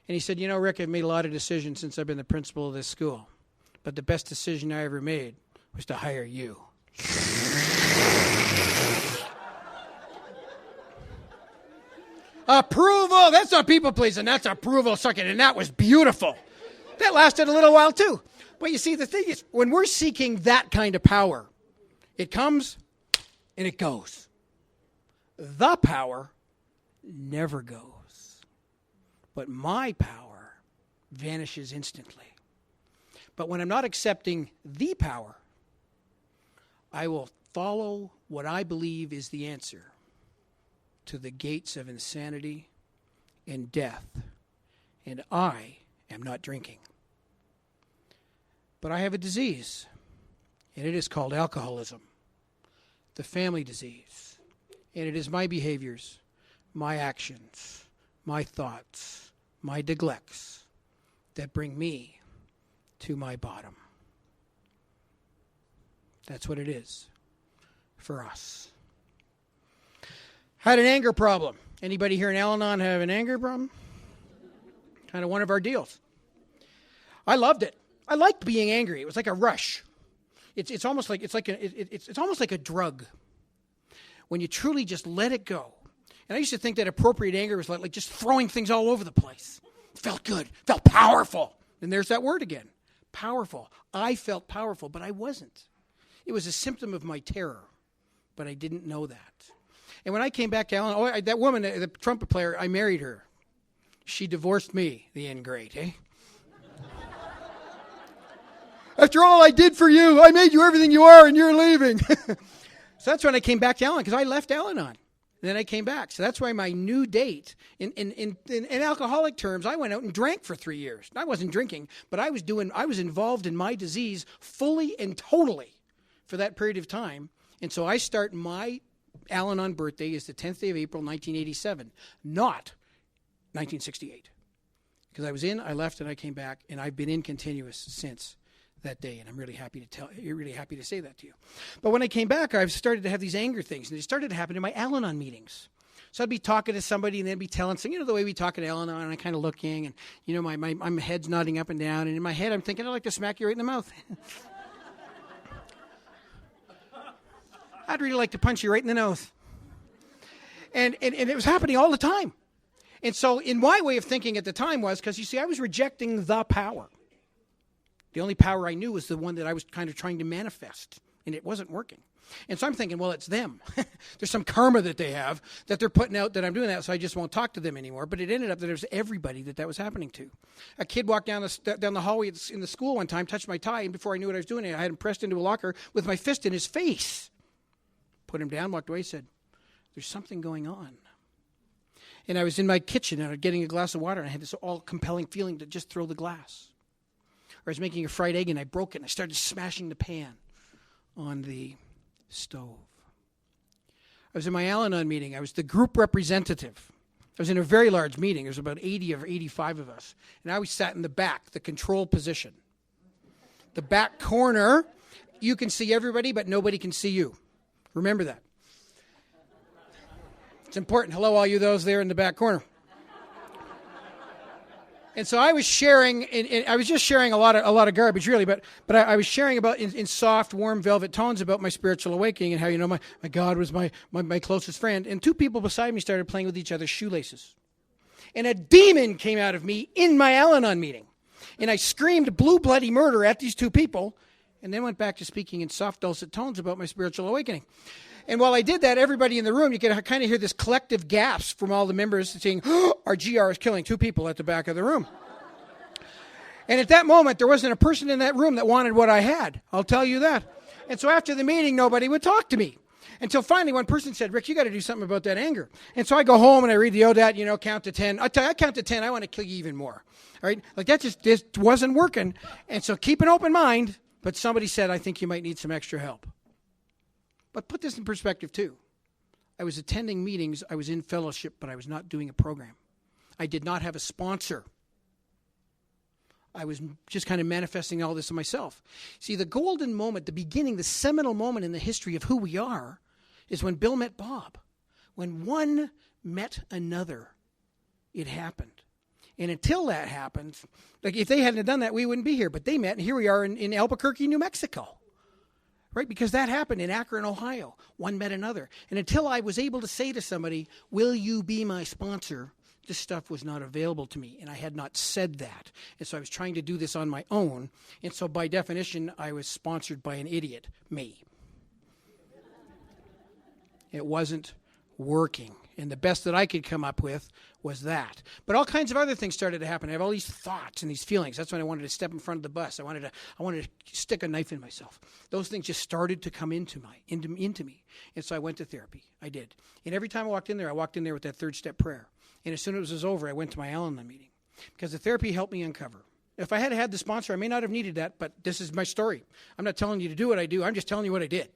And he said, Rick, I've made a lot of decisions since I've been the principal of this school, but the best decision I ever made was to hire you. Approval. That's not people pleasing. That's approval sucking. And that was beautiful. That lasted a little while too. But you see, the thing is, when we're seeking that kind of power, it comes and it goes. The power never goes. But my power vanishes instantly. But when I'm not accepting the power, I will follow what I believe is the answer to the gates of insanity and death. And I am not drinking. But I have a disease, and it is called alcoholism, the family disease. And it is my behaviors, my actions, my thoughts, my neglects that bring me to my bottom. That's what it is for us. Had an anger problem. Anybody here in Al-Anon have an anger problem? Kind of one of our deals. I loved it. I liked being angry. It was like a rush. It's almost like a drug when you truly just let it go. And I used to think that appropriate anger was like just throwing things all over the place. It felt good. It felt powerful. And there's that word again. Powerful. I felt powerful, but I wasn't. It was a symptom of my terror, but I didn't know that. And when I came back to Al-Anon, that woman, the trumpet player, I married her. She divorced me, the ingrate, eh? After all I did for you, I made you everything you are, and you're leaving. So that's when I came back to Al-Anon, because I left Al-Anon. And then I came back. So that's why my new date, in alcoholic terms, I went out and drank for 3 years. I wasn't drinking, but I was involved in my disease fully and totally for that period of time. And so I start my Al-Anon birthday is the 10th day of April, 1987, not 1968. Because I was in, I left, and I came back, and I've been in continuous since that day, and I'm really happy to say that to you. But when I came back, I've started to have these anger things, and they started to happen in my Al-Anon meetings. So I'd be talking to somebody, and they'd be telling something, the way we talk at Al-Anon, and I'm kind of looking, and, my head's nodding up and down, and in my head, I'm thinking, I'd like to smack you right in the mouth. I'd really like to punch you right in the nose. And it was happening all the time. And so in my way of thinking at the time was, because you see, I was rejecting the power. The only power I knew was the one that I was kind of trying to manifest, and it wasn't working. And so I'm thinking, well, it's them. There's some karma that they have that they're putting out that I'm doing that, so I just won't talk to them anymore. But it ended up that it was everybody that was happening to. A kid walked down the hallway in the school one time, touched my tie, and before I knew what I was doing, I had him pressed into a locker with my fist in his face. Put him down, walked away, said, there's something going on. And I was in my kitchen and I was getting a glass of water, and I had this all-compelling feeling to just throw the glass. Or I was making a fried egg, and I broke it, and I started smashing the pan on the stove. I was in my Al-Anon meeting. I was the group representative. I was in a very large meeting. There was about 80 or 85 of us. And I always sat in the back, the control position. The back corner, you can see everybody, but nobody can see you. Remember that. It's important. Hello, all you those there in the back corner. And so I was sharing, and I was just sharing a lot of garbage, really, but I was sharing about in soft, warm, velvet tones about my spiritual awakening and how, my God was my closest friend. And two people beside me started playing with each other's shoelaces. And a demon came out of me in my Al-Anon meeting. And I screamed blue bloody murder at these two people, and then went back to speaking in soft, dulcet tones about my spiritual awakening. And while I did that, everybody in the room, you could kind of hear this collective gasp from all the members saying, our GR is killing two people at the back of the room. And at that moment, there wasn't a person in that room that wanted what I had. I'll tell you that. And so after the meeting, nobody would talk to me. Until finally one person said, Rick, you got to do something about that anger. And so I go home and I read the ODAT, count to 10. I tell you, I count to 10, I want to kill you even more. All right? Like that just wasn't working. And so keep an open mind. But somebody said, I think you might need some extra help. But put this in perspective too. I was attending meetings, I was in fellowship, but I was not doing a program. I did not have a sponsor. I was just kind of manifesting all this to myself. See, the golden moment, the beginning, the seminal moment in the history of who we are is when Bill met Bob. When one met another, it happened. And until that happened, like if they hadn't done that, we wouldn't be here. But they met, and here we are in Albuquerque, New Mexico. Right? Because that happened in Akron, Ohio. One met another. And until I was able to say to somebody, will you be my sponsor? This stuff was not available to me. And I had not said that. And so I was trying to do this on my own. And so by definition, I was sponsored by an idiot, me. It wasn't working. And the best that I could come up with was that. But all kinds of other things started to happen. I have all these thoughts and these feelings. That's when I wanted to step in front of the bus. I wanted to stick a knife in myself. Those things just started to come into me. And so I went to therapy. I did. And every time I walked in there with that third step prayer. And as soon as it was over, I went to my Al-Anon meeting. Because the therapy helped me uncover. If I had had the sponsor, I may not have needed that, but this is my story. I'm not telling you to do what I do. I'm just telling you what I did.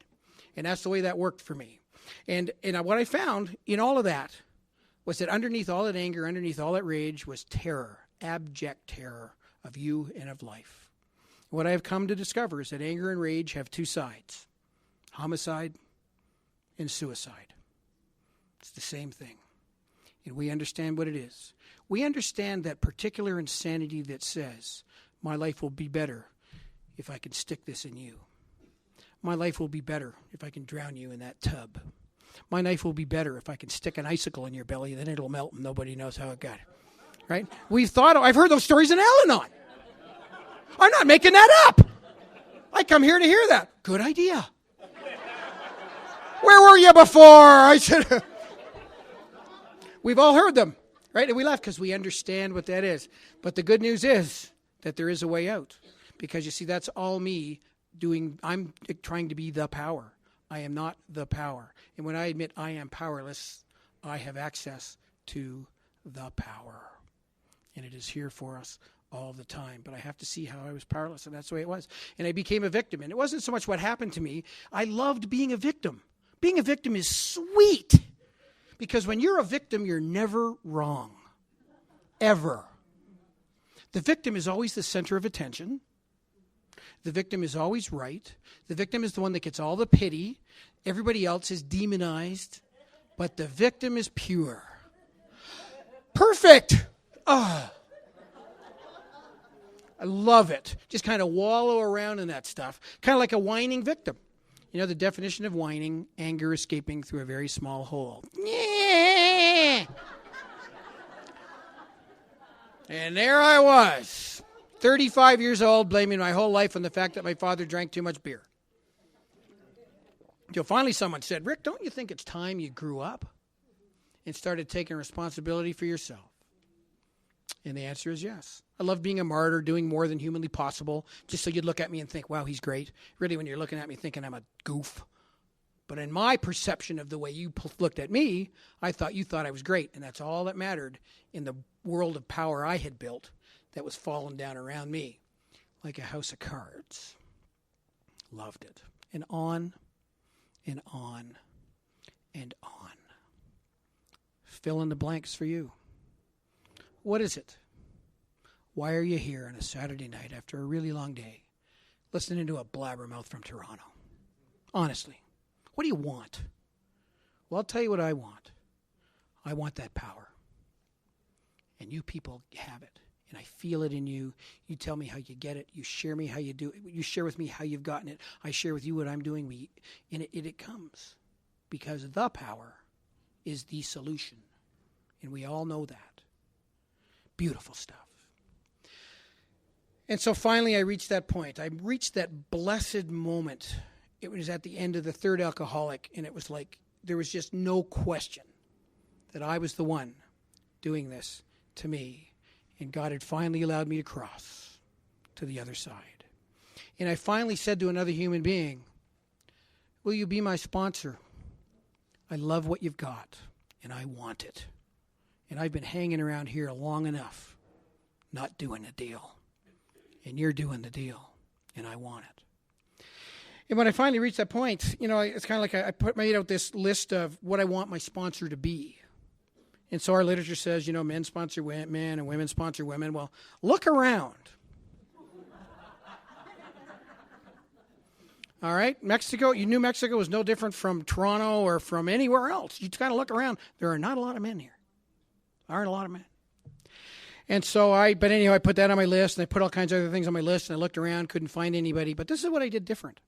And that's the way that worked for me. And what I found in all of that was that underneath all that anger, underneath all that rage was terror, abject terror of you and of life. What I have come to discover is that anger and rage have two sides, homicide and suicide. It's the same thing. And we understand what it is. We understand that particular insanity that says, my life will be better if I can stick this in you. My life will be better if I can drown you in that tub. My life will be better if I can stick an icicle in your belly, then it'll melt and nobody knows how it got it. Right? I've heard those stories in Al-Anon. I'm not making that up. I come here to hear that. Good idea. Where were you before? I said, we've all heard them, right? And we laugh because we understand what that is. But the good news is that there is a way out. Because you see, that's all me doing. I'm trying to be the power. I am not the power. And when I admit I am powerless, I have access to the power. And it is here for us all the time. But I have to see how I was powerless, and that's the way it was. And I became a victim. And it wasn't so much what happened to me. I loved being a victim. Being a victim is sweet. Because when you're a victim, you're never wrong. Ever. The victim is always the center of attention. The victim is always right. The victim is the one that gets all the pity. Everybody else is demonized. But the victim is pure. Perfect. Oh. I love it. Just kind of wallow around in that stuff. Kind of like a whining victim. You know the definition of whining? Anger escaping through a very small hole. And there I was. 35 years old, blaming my whole life on the fact that my father drank too much beer. Until finally someone said, Rick, don't you think it's time you grew up and started taking responsibility for yourself? And the answer is yes. I love being a martyr, doing more than humanly possible, just so you'd look at me and think, wow, he's great. Really, when you're looking at me thinking I'm a goof. But in my perception of the way you looked at me, I thought you thought I was great. And that's all that mattered in the world of power I had built that was falling down around me like a house of cards. Loved it. And on and on and on. Fill in the blanks for you. What is it? Why are you here on a Saturday night after a really long day listening to a blabbermouth from Toronto? Honestly, what do you want? Well, I'll tell you what I want. I want that power. And you people have it. And I feel it in you. You tell me how you get it. You share me how you do it. You share with me how you've gotten it. I share with you what I'm doing. And it comes. Because the power is the solution. And we all know that. Beautiful stuff. And so finally I reached that point. I reached that blessed moment. It was at the end of the third alcoholic. And it was like there was just no question that I was the one doing this to me. And God had finally allowed me to cross to the other side. And I finally said to another human being, will you be my sponsor? I love what you've got, and I want it. And I've been hanging around here long enough, not doing a deal. And you're doing the deal, and I want it. And when I finally reached that point, it's kind of like I made out this list of what I want my sponsor to be. And so our literature says, men sponsor men and women sponsor women. Well, look around. All right, Mexico, New Mexico is no different from Toronto or from anywhere else. You kind of look around. There are not a lot of men here. There aren't a lot of men. And so I put that on my list, and I put all kinds of other things on my list, and I looked around, couldn't find anybody. But this is what I did different.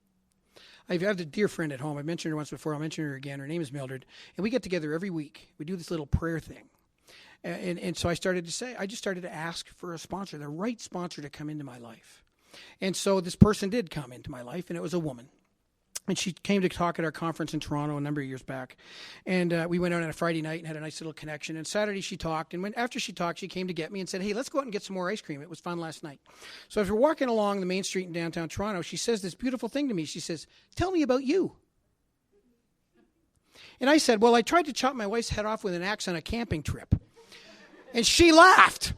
I have a dear friend at home. I mentioned her once before. I'll mention her again. Her name is Mildred. And we get together every week. We do this little prayer thing. And so I just started to ask for a sponsor, the right sponsor to come into my life. And so this person did come into my life, and it was a woman. And she came to talk at our conference in Toronto a number of years back. And we went out on a Friday night and had a nice little connection. And Saturday she talked. And after she talked, she came to get me and said, hey, let's go out and get some more ice cream. It was fun last night. So as we're walking along the main street in downtown Toronto, she says this beautiful thing to me. She says, tell me about you. And I said, well, I tried to chop my wife's head off with an axe on a camping trip. And she laughed.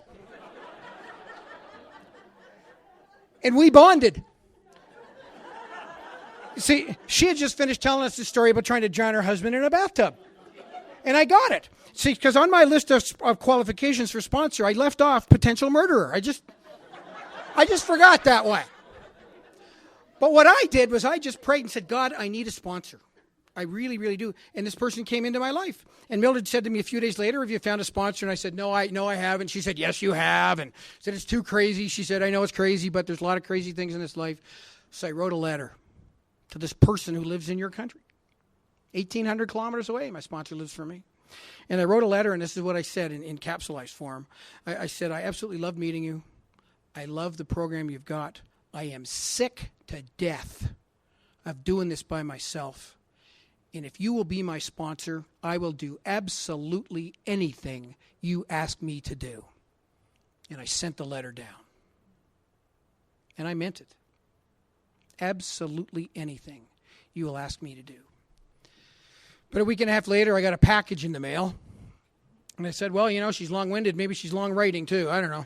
And we bonded. See, she had just finished telling us the story about trying to drown her husband in a bathtub. And I got it. See, because on my list of qualifications for sponsor, I left off potential murderer. I just forgot that way. But what I did was I just prayed and said, God, I need a sponsor. I really, really do. And this person came into my life. And Mildred said to me a few days later, have you found a sponsor? And I said, no, I haven't. She said, yes, you have. And said, it's too crazy. She said, I know it's crazy, but there's a lot of crazy things in this life. So I wrote a letter to this person who lives in your country. 1,800 kilometers away, my sponsor lives for me. And I wrote a letter, and this is what I said in capsulized form. I said, I absolutely love meeting you. I love the program you've got. I am sick to death of doing this by myself. And if you will be my sponsor, I will do absolutely anything you ask me to do. And I sent the letter down. And I meant it. Absolutely anything you will ask me to do. But a week and a half later, I got a package in the mail. And I said, well, she's long-winded. Maybe she's long-writing, too. I don't know.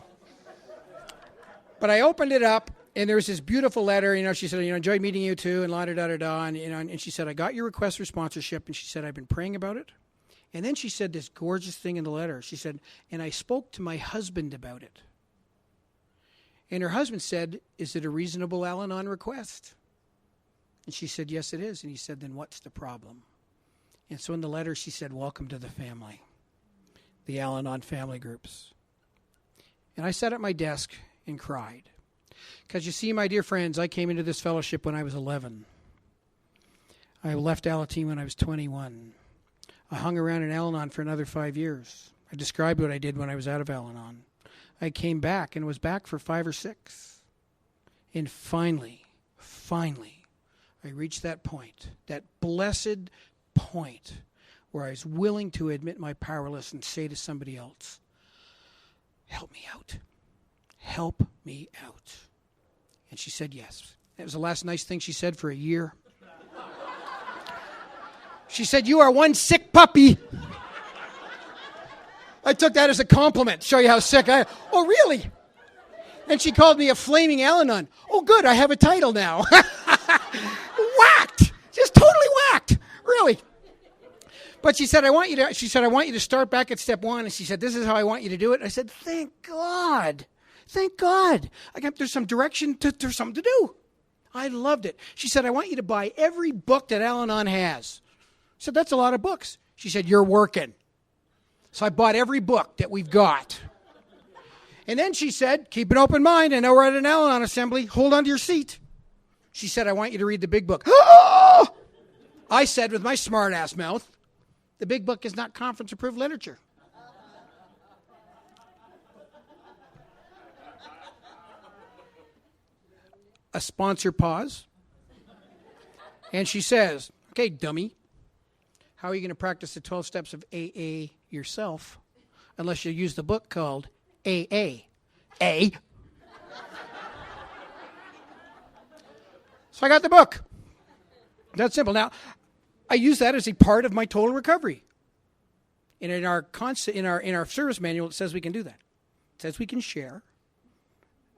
But I opened it up, and there was this beautiful letter. She said, enjoyed meeting you, too, and la-da-da-da-da. And she said, I got your request for sponsorship. And she said, I've been praying about it. And then she said this gorgeous thing in the letter. She said, and I spoke to my husband about it. And her husband said, is it a reasonable Al-Anon request? And she said, yes, it is. And he said, then what's the problem? And so in the letter, she said, welcome to the family, the Al-Anon family groups. And I sat at my desk and cried. Because you see, my dear friends, I came into this fellowship when I was 11. I left Alateen when I was 21. I hung around in Al-Anon for another 5 years. I described what I did when I was out of Al-Anon. I came back and was back for 5 or 6. And finally, I reached that point, that blessed point where I was willing to admit my powerlessness and say to somebody else, help me out. Help me out. And she said yes. That was the last nice thing she said for a year. She said, you are one sick puppy. I took that as a compliment. Show you how sick I am. Oh, really? And she called me a flaming Al-Anon. Oh, good. I have a title now. Whacked. Just totally whacked. Really. But she said, I want you to start back at step 1. And she said, this is how I want you to do it. I said, thank God. Thank God. There's some direction. There's something to do. I loved it. She said, I want you to buy every book that Al-Anon has. I said, that's a lot of books. She said, you're working. So I bought every book that we've got. And then she said, keep an open mind. I know we're at an Al-Anon assembly. Hold on to your seat. She said, I want you to read the big book. I said with my smart-ass mouth, the big book is not conference-approved literature. A sponsor pause. And she says, okay, dummy, how are you going to practice the 12 steps of AA yourself unless you use the book called AA? A. So I got the book. That's simple. Now, I use that as a part of my total recovery. And in our service manual, it says we can do that. It says we can share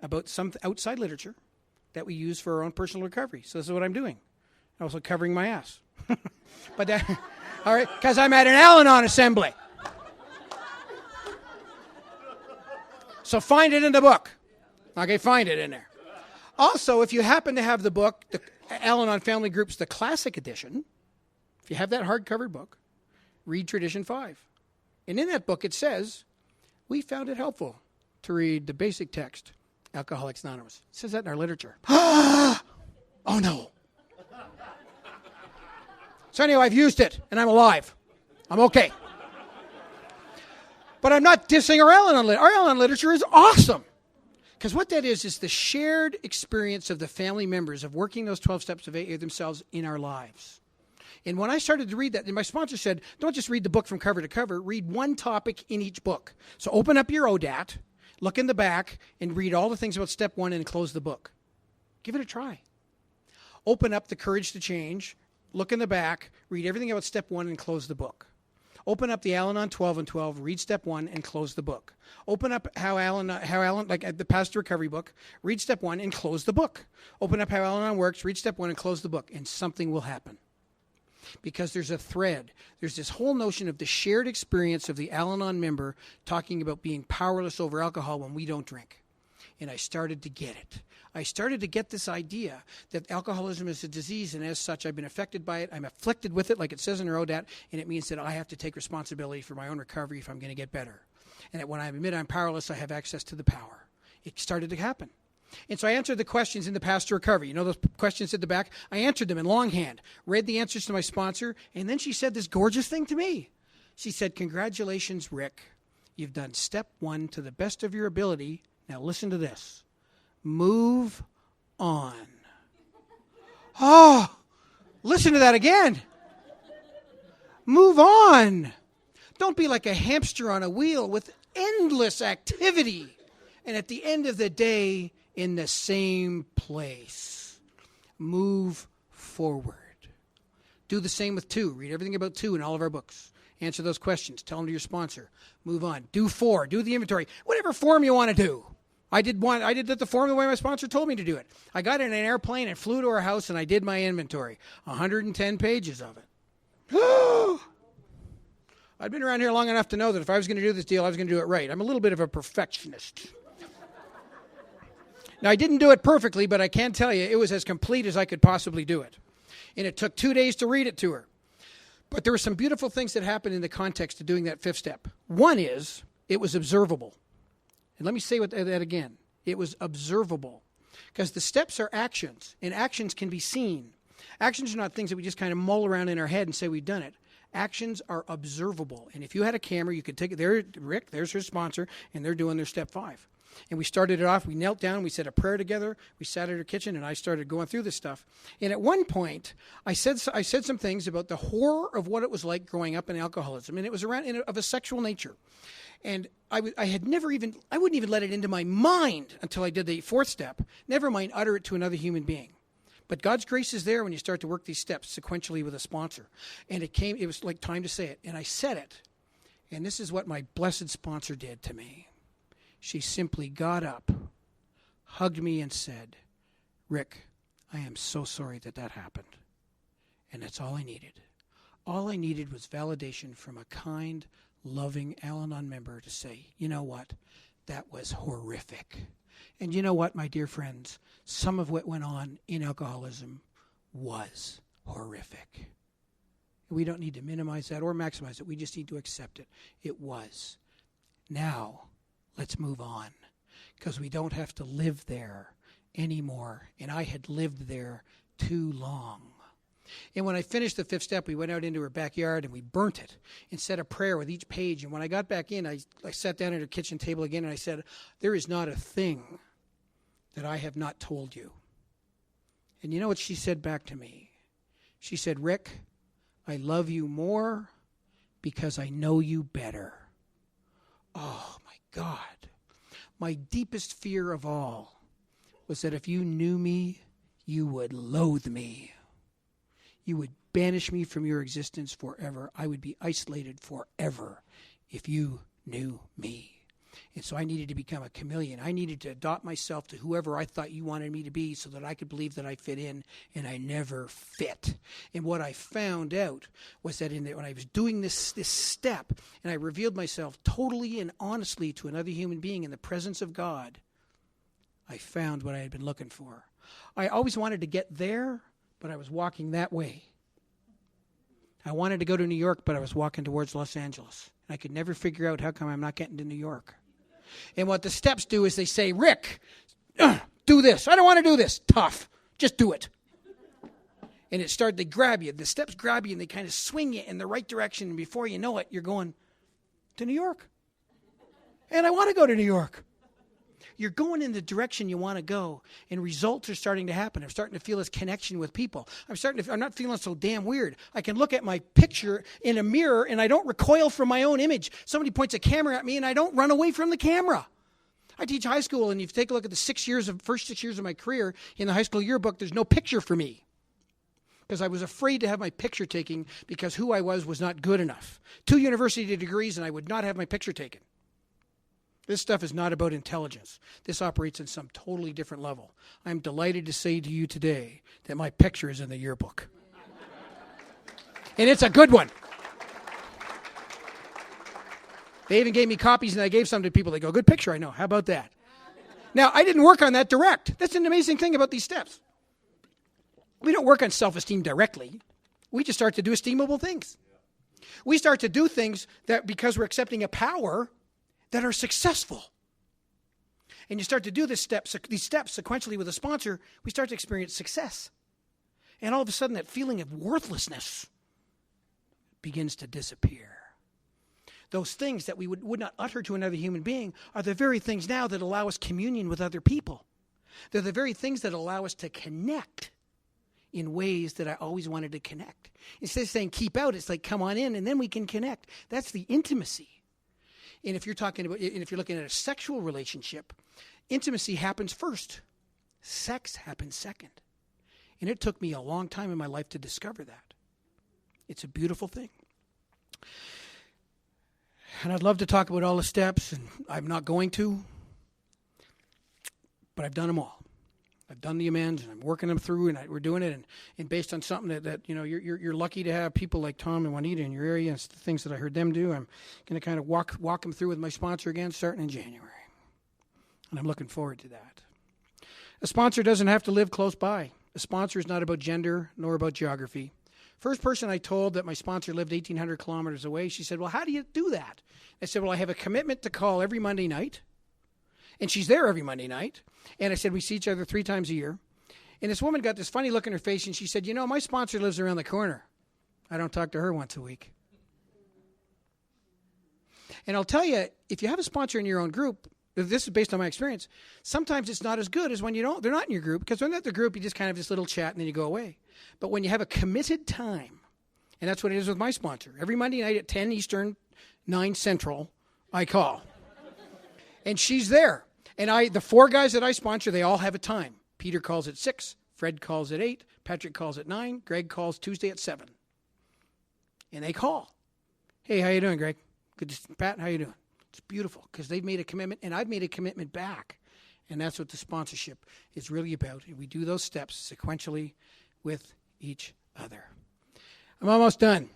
about some outside literature that we use for our own personal recovery. So this is what I'm doing. I'm also covering my ass. But that, all right, because I'm at an Al-Anon assembly. So find it in the book. Okay, find it in there. Also, if you happen to have the book, the Al-Anon Family Groups, the Classic Edition, if you have that hardcover book, read Tradition 5. And in that book it says, we found it helpful to read the basic text, Alcoholics Anonymous. It says that in our literature. Oh no. So anyway, I've used it, and I'm alive. I'm okay. But I'm not dissing our Al-Anon literature. Our Al-Anon literature is awesome. Because what that is the shared experience of the family members of working those 12 steps of AA themselves in our lives. And when I started to read that, and my sponsor said, don't just read the book from cover to cover, read one topic in each book. So open up your ODAT, look in the back, and read all the things about step 1 and close the book. Give it a try. Open up The Courage to Change, look in the back, read everything about step 1 and close the book. Open up the Al-Anon 12 and 12, read step 1 and close the book. Open up how Al-Anon, like the Path to Recovery book, read step 1 and close the book. Open up how Al-Anon works, read step 1 and close the book, and something will happen. Because there's a thread. There's this whole notion of the shared experience of the Al-Anon member talking about being powerless over alcohol when we don't drink. And I started to get it. I started to get this idea that alcoholism is a disease, and as such, I've been affected by it. I'm afflicted with it, like it says in our ODAT, and it means that I have to take responsibility for my own recovery if I'm going to get better. And that when I admit I'm powerless, I have access to the power. It started to happen. And so I answered the questions in the Path to Recovery. You know those questions at the back? I answered them in longhand, read the answers to my sponsor, and then she said this gorgeous thing to me. She said, congratulations, Rick. You've done step 1 to the best of your ability. Now listen to this. Move on. Oh, listen to that again. Move on. Don't be like a hamster on a wheel with endless activity. And at the end of the day, in the same place. Move forward. Do the same with 2. Read everything about 2 in all of our books. Answer those questions. Tell them to your sponsor. Move on. Do 4. Do the inventory. Whatever form you want to do. I did the form the way my sponsor told me to do it. I got in an airplane and flew to our house and I did my inventory. 110 pages of it. I've been around here long enough to know that if I was going to do this deal, I was going to do it right. I'm a little bit of a perfectionist. Now, I didn't do it perfectly, but I can tell you it was as complete as I could possibly do it. And it took 2 days to read it to her. But there were some beautiful things that happened in the context of doing that 5th step. One is, it was observable. And let me say that again. It was observable. Because the steps are actions, and actions can be seen. Actions are not things that we just kind of mull around in our head and say we've done it. Actions are observable. And if you had a camera, you could take it. There, Rick, there's her sponsor, and they're doing their step 5. And we started it off. We knelt down. We said a prayer together. We sat at her kitchen, and I started going through this stuff. And at one point, I said some things about the horror of what it was like growing up in alcoholism, and it was of a sexual nature. And I wouldn't even let it into my mind until I did the 4th step. Never mind utter it to another human being. But God's grace is there when you start to work these steps sequentially with a sponsor. And it was like time to say it. And I said it. And this is what my blessed sponsor did to me. She simply got up, hugged me, and said, Rick, I am so sorry that happened. And that's all I needed. All I needed was validation from a kind, loving Al-Anon member to say, you know what, that was horrific. And you know what, my dear friends, some of what went on in alcoholism was horrific. We don't need to minimize that or maximize it. We just need to accept it. It was. Now, let's move on, because we don't have to live there anymore. And I had lived there too long. And when I finished the 5th step, we went out into her backyard and we burnt it and said a prayer with each page. And when I got back in, I sat down at her kitchen table again and I said, there is not a thing that I have not told you. And you know what she said back to me? She said, Rick, I love you more because I know you better. Oh, my God. My deepest fear of all was that if you knew me, you would loathe me. You would banish me from your existence forever. I would be isolated forever if you knew me. And so I needed to become a chameleon. I needed to adopt myself to whoever I thought you wanted me to be so that I could believe that I fit in, and I never fit. And what I found out was that when I was doing this step, and I revealed myself totally and honestly to another human being in the presence of God, I found what I had been looking for. I always wanted to get there, but I was walking that way. I wanted to go to New York, but I was walking towards Los Angeles. And I could never figure out how come I'm not getting to New York. And what the steps do is they say, Rick, do this. I don't want to do this. Tough. Just do it. And they grab you. The steps grab you and they kind of swing you in the right direction. And before you know it, you're going to New York. And I want to go to New York. You're going in the direction you want to go, and results are starting to happen. I'm starting to feel this connection with people. I'm not feeling so damn weird. I can look at my picture in a mirror, and I don't recoil from my own image. Somebody points a camera at me, and I don't run away from the camera. I teach high school, and if you take a look at the first 6 years of my career in the high school yearbook, there's no picture for me because I was afraid to have my picture taken because who I was not good enough. 2 university degrees, and I would not have my picture taken. This stuff is not about intelligence. This operates on some totally different level. I'm delighted to say to you today that my picture is in the yearbook. And it's a good one. They even gave me copies, and I gave some to people. They go, good picture, I know. How about that? Now, I didn't work on that direct. That's an amazing thing about these steps. We don't work on self-esteem directly. We just start to do esteemable things. We start to do things that because we're accepting a power that are successful. And you start to do these steps sequentially with a sponsor, we start to experience success. And all of a sudden that feeling of worthlessness begins to disappear. Those things that we would not utter to another human being are the very things now that allow us communion with other people. They're the very things that allow us to connect in ways that I always wanted to connect. Instead of saying keep out, it's like come on in and then we can connect. That's the intimacy. And if you're looking at a sexual relationship, intimacy happens first. Sex happens second. And it took me a long time in my life to discover that. It's a beautiful thing. And I'd love to talk about all the steps, and I'm not going to, but I've done them all. I've done the amends, and I'm working them through, and we're doing it, and based on something that you're lucky to have people like Tom and Juanita in your area, and the things that I heard them do. I'm going to kind of walk them through with my sponsor again, starting in January, and I'm looking forward to that. A sponsor doesn't have to live close by. A sponsor is not about gender nor about geography. First person I told that my sponsor lived 1,800 kilometers away, she said, well, how do you do that? I said, well, I have a commitment to call every Monday night. And she's there every Monday night. And I said, we see each other 3 times a year. And this woman got this funny look in her face, and she said, my sponsor lives around the corner. I don't talk to her once a week. And I'll tell you, if you have a sponsor in your own group, this is based on my experience, sometimes it's not as good as when they're not in your group, because when they're at the group, you just kind of have this little chat and then you go away. But when you have a committed time, and that's what it is with my sponsor, every Monday night at 10 Eastern, 9 Central, I call. And she's there. And the 4 guys that I sponsor, they all have a time. Peter calls at 6, Fred calls at 8, Patrick calls at 9, Greg calls Tuesday at 7. And they call. Hey, how you doing, Greg? Good to see Pat, how you doing? It's beautiful because they've made a commitment and I've made a commitment back. And that's what the sponsorship is really about. And we do those steps sequentially with each other. I'm almost done.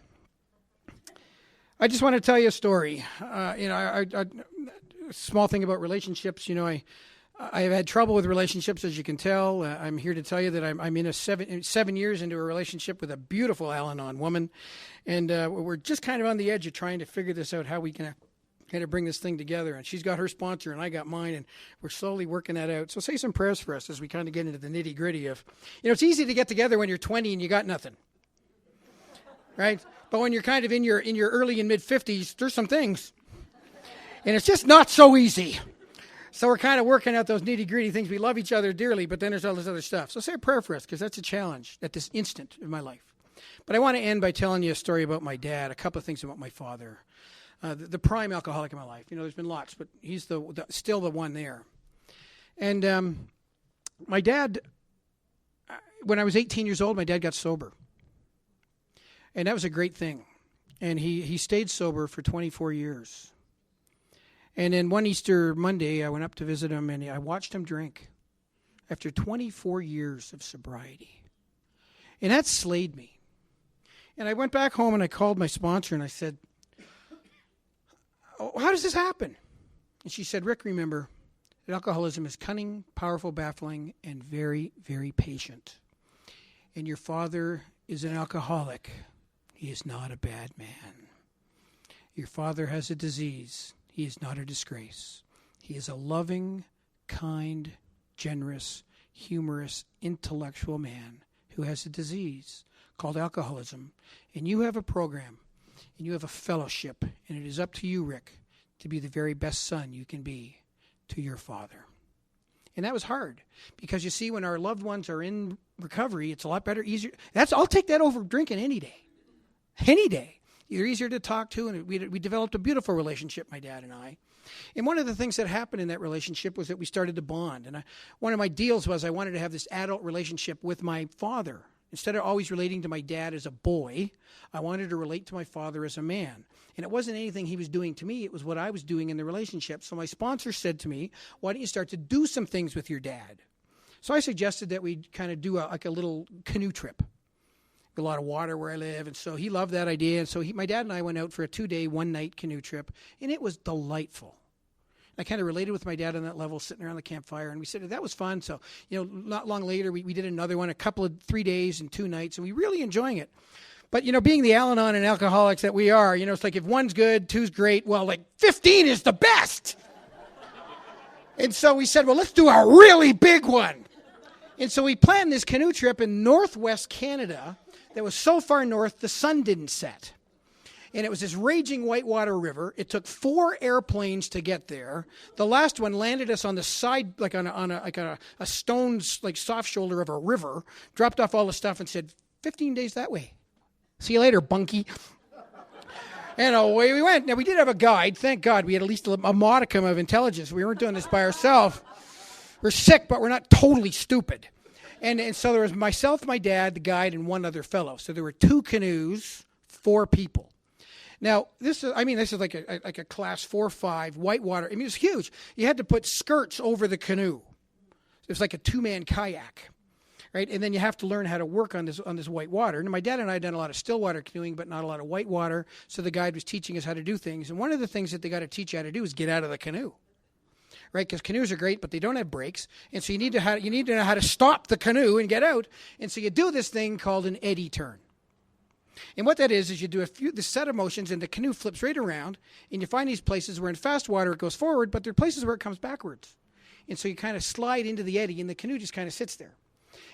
I just want to tell you a story. A small thing about relationships. I have had trouble with relationships, as you can tell. I'm here to tell you that I'm in 7 years into a relationship with a beautiful Al-Anon woman. And we're just kind of on the edge of trying to figure this out, how we can kind of bring this thing together. And she's got her sponsor and I got mine, and we're slowly working that out. So say some prayers for us as we kind of get into the nitty gritty of, it's easy to get together when you're 20 and you got nothing, right? But when you're kind of in your early and mid 50s, there's some things, and it's just not so easy. So we're kind of working out those nitty gritty things. We love each other dearly, but then there's all this other stuff. So say a prayer for us, because that's a challenge at this instant in my life. But I want to end by telling you a story about my dad, a couple of things about my father. The prime alcoholic in my life. There's been lots, but he's still the one there. And my dad, when I was 18 years old, my dad got sober. And that was a great thing. And he stayed sober for 24 years. And then one Easter Monday, I went up to visit him, and I watched him drink after 24 years of sobriety. And that slayed me. And I went back home, and I called my sponsor, and I said, "Oh, how does this happen?" And she said, "Rick, remember that alcoholism is cunning, powerful, baffling, and very, very patient. And your father is an alcoholic. He is not a bad man. Your father has a disease. He is not a disgrace. He is a loving, kind, generous, humorous, intellectual man who has a disease called alcoholism. And you have a program, and you have a fellowship, and it is up to you, Rick, to be the very best son you can be to your father." And that was hard, because you see, when our loved ones are in recovery, it's a lot better, easier. I'll take that over drinking any day. Any day. You're easier to talk to, and we developed a beautiful relationship, my dad and I. And one of the things that happened in that relationship was that we started to bond. And one of my deals was I wanted to have this adult relationship with my father. Instead of always relating to my dad as a boy, I wanted to relate to my father as a man. And it wasn't anything he was doing to me, it was what I was doing in the relationship. So my sponsor said to me, "Why don't you start to do some things with your dad?" So I suggested that we kind of do a little canoe trip. A lot of water where I live, and so he loved that idea. And so my dad and I went out for a 2-day, 1-night canoe trip, and it was delightful. I kind of related with my dad on that level, sitting around the campfire, and we said that was fun. So, not long later, we did another one, 3 days and 2 nights, and we really enjoying it. But, being the Al-Anon and alcoholics that we are, it's like if one's good, two's great, well, like 15 is the best. And so we said, well, let's do a really big one. And so we planned this canoe trip in northwest Canada that was so far north the sun didn't set. And it was this raging whitewater river. It took 4 airplanes to get there. The last one landed us on the side, like on a stone, like soft shoulder of a river, dropped off all the stuff and said, 15 days that way. See you later, bunkie. And away we went. Now, we did have a guide. Thank God we had at least a modicum of intelligence. We weren't doing this by ourselves. We're sick, but we're not totally stupid. And so there was myself, my dad, the guide, and one other fellow. So there were 2 canoes, 4 people. Now, this is like a class 4 or 5 whitewater. It was huge. You had to put skirts over the canoe. It was like a 2-man kayak, right? And then you have to learn how to work on this whitewater. And my dad and I had done a lot of stillwater canoeing, but not a lot of whitewater. So the guide was teaching us how to do things. And one of the things that they got to teach you how to do is get out of the canoe. Right, because canoes are great, but they don't have brakes, and so you need to know how to stop the canoe and get out. And so you do this thing called an eddy turn. And what that is you do the set of motions, and the canoe flips right around, and you find these places where in fast water it goes forward, but there are places where it comes backwards. And so you kind of slide into the eddy, and the canoe just kind of sits there.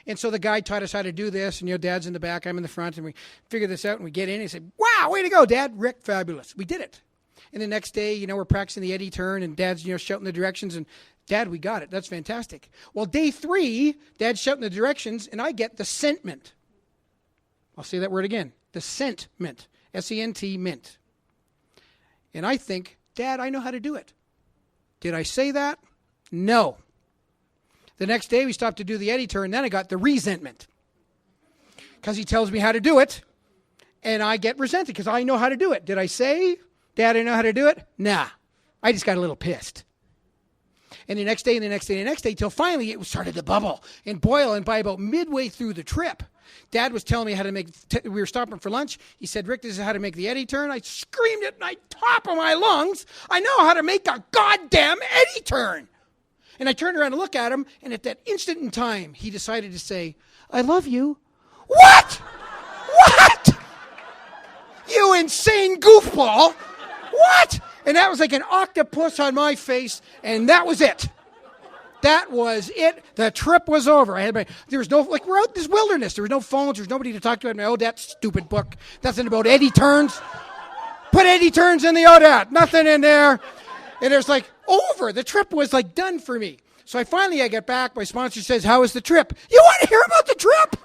And so the guide taught us how to do this, and Dad's in the back, I'm in the front, and we figure this out, and we get in, and he said, "Wow, way to go, Dad, Rick, fabulous. We did it." And the next day, we're practicing the eddy turn, and Dad's, shouting the directions, and Dad, we got it. That's fantastic. Well, day 3, Dad's shouting the directions, and I get the sentiment. I'll say that word again. The sentiment. S-E-N-T, mint. And I think, Dad, I know how to do it. Did I say that? No. The next day, we stopped to do the eddy turn, then I got the resentment. Because he tells me how to do it, and I get resented because I know how to do it. Did I say, Dad, I know how to do it? Nah. I just got a little pissed. And the next day, and the next day, and the next day, till finally it started to bubble and boil. And by about midway through the trip, Dad was telling me how to make, we were stopping for lunch. He said, "Rick, this is how to make the eddy turn." I screamed it at the top of my lungs. I know how to make a goddamn eddy turn. And I turned around to look at him, and at that instant in time, he decided to say, "I love you." What? What? You insane goofball. What? And that was like an octopus on my face, and that was it. That was it. The trip was over. There was no, we're out in this wilderness. There was no phones. There was nobody to talk to. Oh, that stupid book. Nothing about eddy turns. Put eddy turns in the ODAT. Nothing in there. And it was over. The trip was done for me. So I get back. My sponsor says, "How was the trip?" You want to hear about the trip?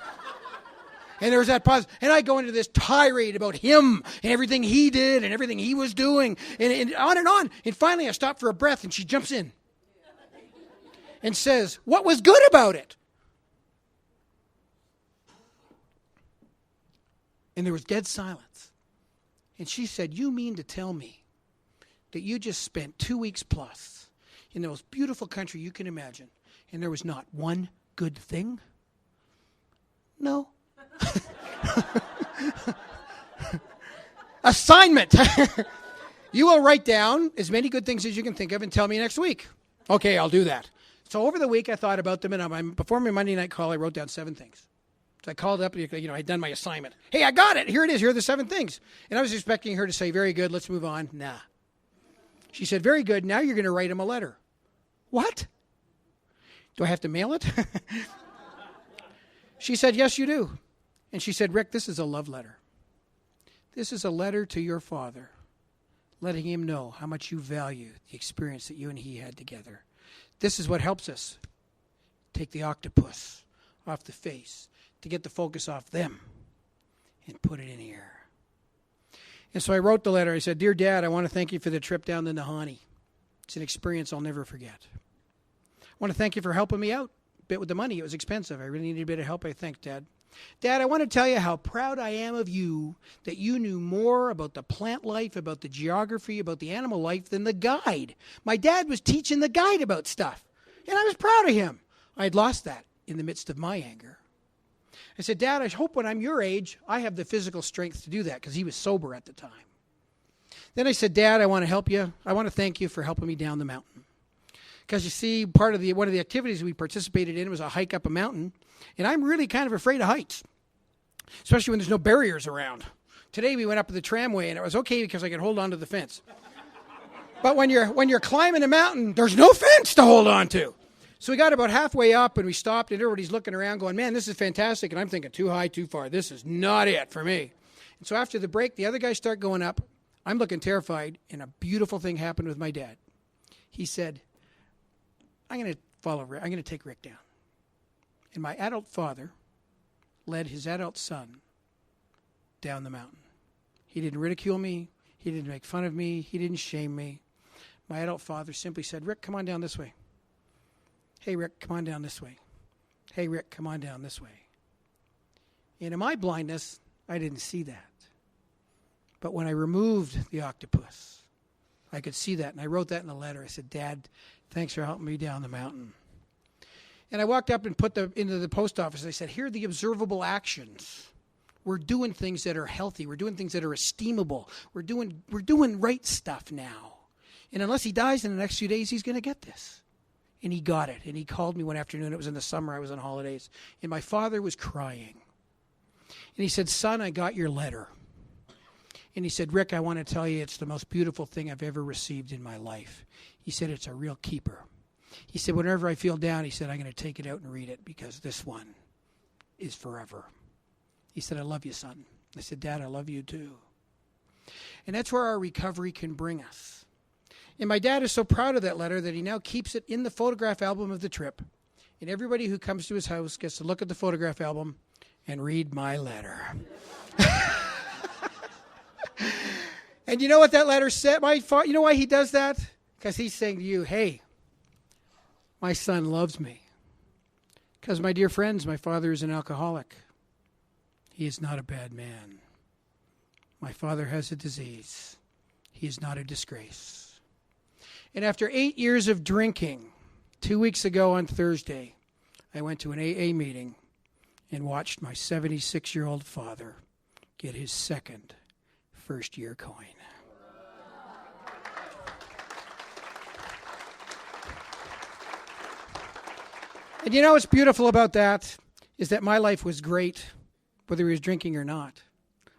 And there was that pause. And I go into this tirade about him and everything he did and everything he was doing and on and on. And finally I stop for a breath, and she jumps in and says, "What was good about it?" And there was dead silence. And she said, you mean to tell me that you just spent 2 weeks plus in the most beautiful country you can imagine, and there was not one good thing? No. Assignment. You will write down as many good things as you can think of and tell me next week. Okay, I'll do that. So over the week, I thought about them, and before my Monday night call, I wrote down 7 things. So I called up, I'd done my assignment. Hey, I got it. Here it is. Here are the 7 things. And I was expecting her to say, very good, let's move on. Nah. She said, very good, now you're going to write him a letter. What? Do I have to mail it? She said, yes, you do. And she said, Rick, this is a love letter. This is a letter to your father, letting him know how much you value the experience that you and he had together. This is what helps us take the octopus off the face, to get the focus off them and put it in here. And so I wrote the letter. I said, Dear Dad, I want to thank you for the trip down to Nahanni. It's an experience I'll never forget. I want to thank you for helping me out a bit with the money. It was expensive. I really needed a bit of help. I thank Dad. Dad, I want to tell you how proud I am of you that you knew more about the plant life, about the geography, about the animal life than the guide. My dad was teaching the guide about stuff, and I was proud of him. I had lost that in the midst of my anger. I said, Dad, I hope when I'm your age, I have the physical strength to do that, because he was sober at the time. Then I said, Dad, I want to help you. I want to thank you for helping me down the mountain. Because you see, one of the activities we participated in was a hike up a mountain, and I'm really kind of afraid of heights, especially when there's no barriers around. Today we went up the tramway, and it was okay because I could hold on to the fence. But when you're climbing a mountain, there's no fence to hold on to. So we got about halfway up, and we stopped, and everybody's looking around going, man, this is fantastic. And I'm thinking, too high, too far. This is not it for me. And so after the break, the other guys start going up. I'm looking terrified, and a beautiful thing happened with my dad. He said, I'm going to take Rick down. And my adult father led his adult son down the mountain. He didn't ridicule me. He didn't make fun of me. He didn't shame me. My adult father simply said, Rick, come on down this way. Hey, Rick, come on down this way. Hey, Rick, come on down this way. And in my blindness, I didn't see that. But when I removed the octopus, I could see that. And I wrote that in a letter. I said, Dad, thanks for helping me down the mountain. And I walked up and put into the post office. I said, here are the observable actions. We're doing things that are healthy. We're doing things that are esteemable. We're doing right stuff now. And unless he dies in the next few days, he's going to get this. And he got it. And he called me one afternoon. It was in the summer. I was on holidays. And my father was crying. And he said, son, I got your letter. And he said, Rick, I want to tell you it's the most beautiful thing I've ever received in my life. He said, it's a real keeper. He said, whenever I feel down, he said, I'm going to take it out and read it because this one is forever. He said, I love you, son. I said, Dad, I love you too. And that's where our recovery can bring us. And my dad is so proud of that letter that he now keeps it in the photograph album of the trip. And everybody who comes to his house gets to look at the photograph album and read my letter. And you know what that letter said? You know why he does that? Because he's saying to you, hey, my son loves me. Because, my dear friends, my father is an alcoholic. He is not a bad man. My father has a disease. He is not a disgrace. And after 8 years of drinking, 2 weeks ago on Thursday, I went to an AA meeting and watched my 76-year-old father get his second first-year coin. And you know what's beautiful about that is that my life was great, whether he was drinking or not.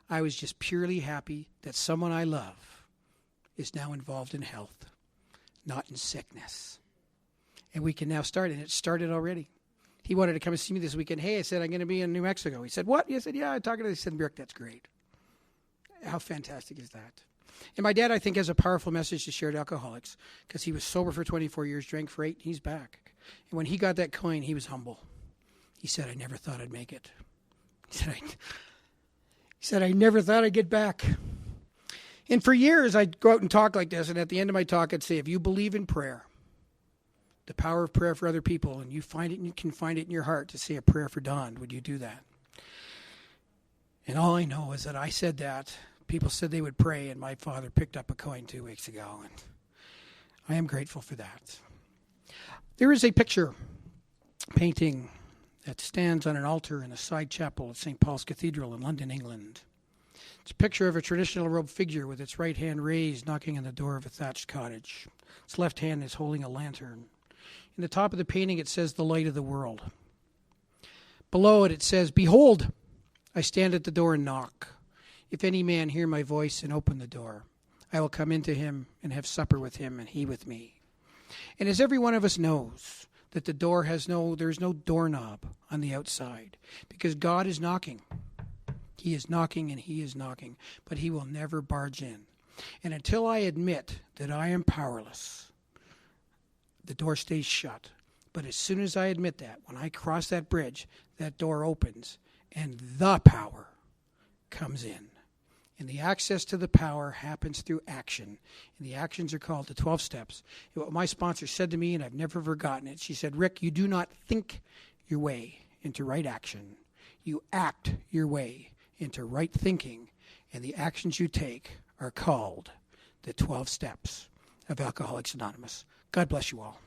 I was just purely happy that someone I love is now involved in health, not in sickness. And we can now start, and it started already. He wanted to come and see me this weekend. Hey, I said, I'm going to be in New Mexico. He said, what? I said, yeah, I'm talking to him. He said, Rick, that's great. How fantastic is that? And my dad, I think, has a powerful message to share to alcoholics because he was sober for 24 years, drank for 8, he's back. And when he got that coin, he was humble. He said, I never thought I'd make it. He said, I never thought I'd get back. And for years, I'd go out and talk like this, and at the end of my talk, I'd say, if you believe in prayer, the power of prayer for other people, and you find it and you can find it in your heart to say a prayer for Don, would you do that? And all I know is that I said that. People said they would pray, and my father picked up a coin 2 weeks ago. And I am grateful for that. There is a picture painting that stands on an altar in a side chapel at St. Paul's Cathedral in London, England. It's a picture of a traditional robed figure with its right hand raised, knocking on the door of a thatched cottage. Its left hand is holding a lantern. In the top of the painting, it says, "The light of the world." Below it, it says, "Behold, I stand at the door and knock. If any man hear my voice and open the door, I will come into him and have supper with him and he with me." And as every one of us knows, that the door there's no doorknob on the outside, because God is knocking. He is knocking and he is knocking, but he will never barge in. And until I admit that I am powerless, the door stays shut. But as soon as I admit that, when I cross that bridge, that door opens and the power comes in. And the access to the power happens through action. And the actions are called the 12 steps. And what my sponsor said to me, and I've never forgotten it, she said, "Rick, you do not think your way into right action. You act your way into right thinking. And the actions you take are called the 12 steps of Alcoholics Anonymous." God bless you all.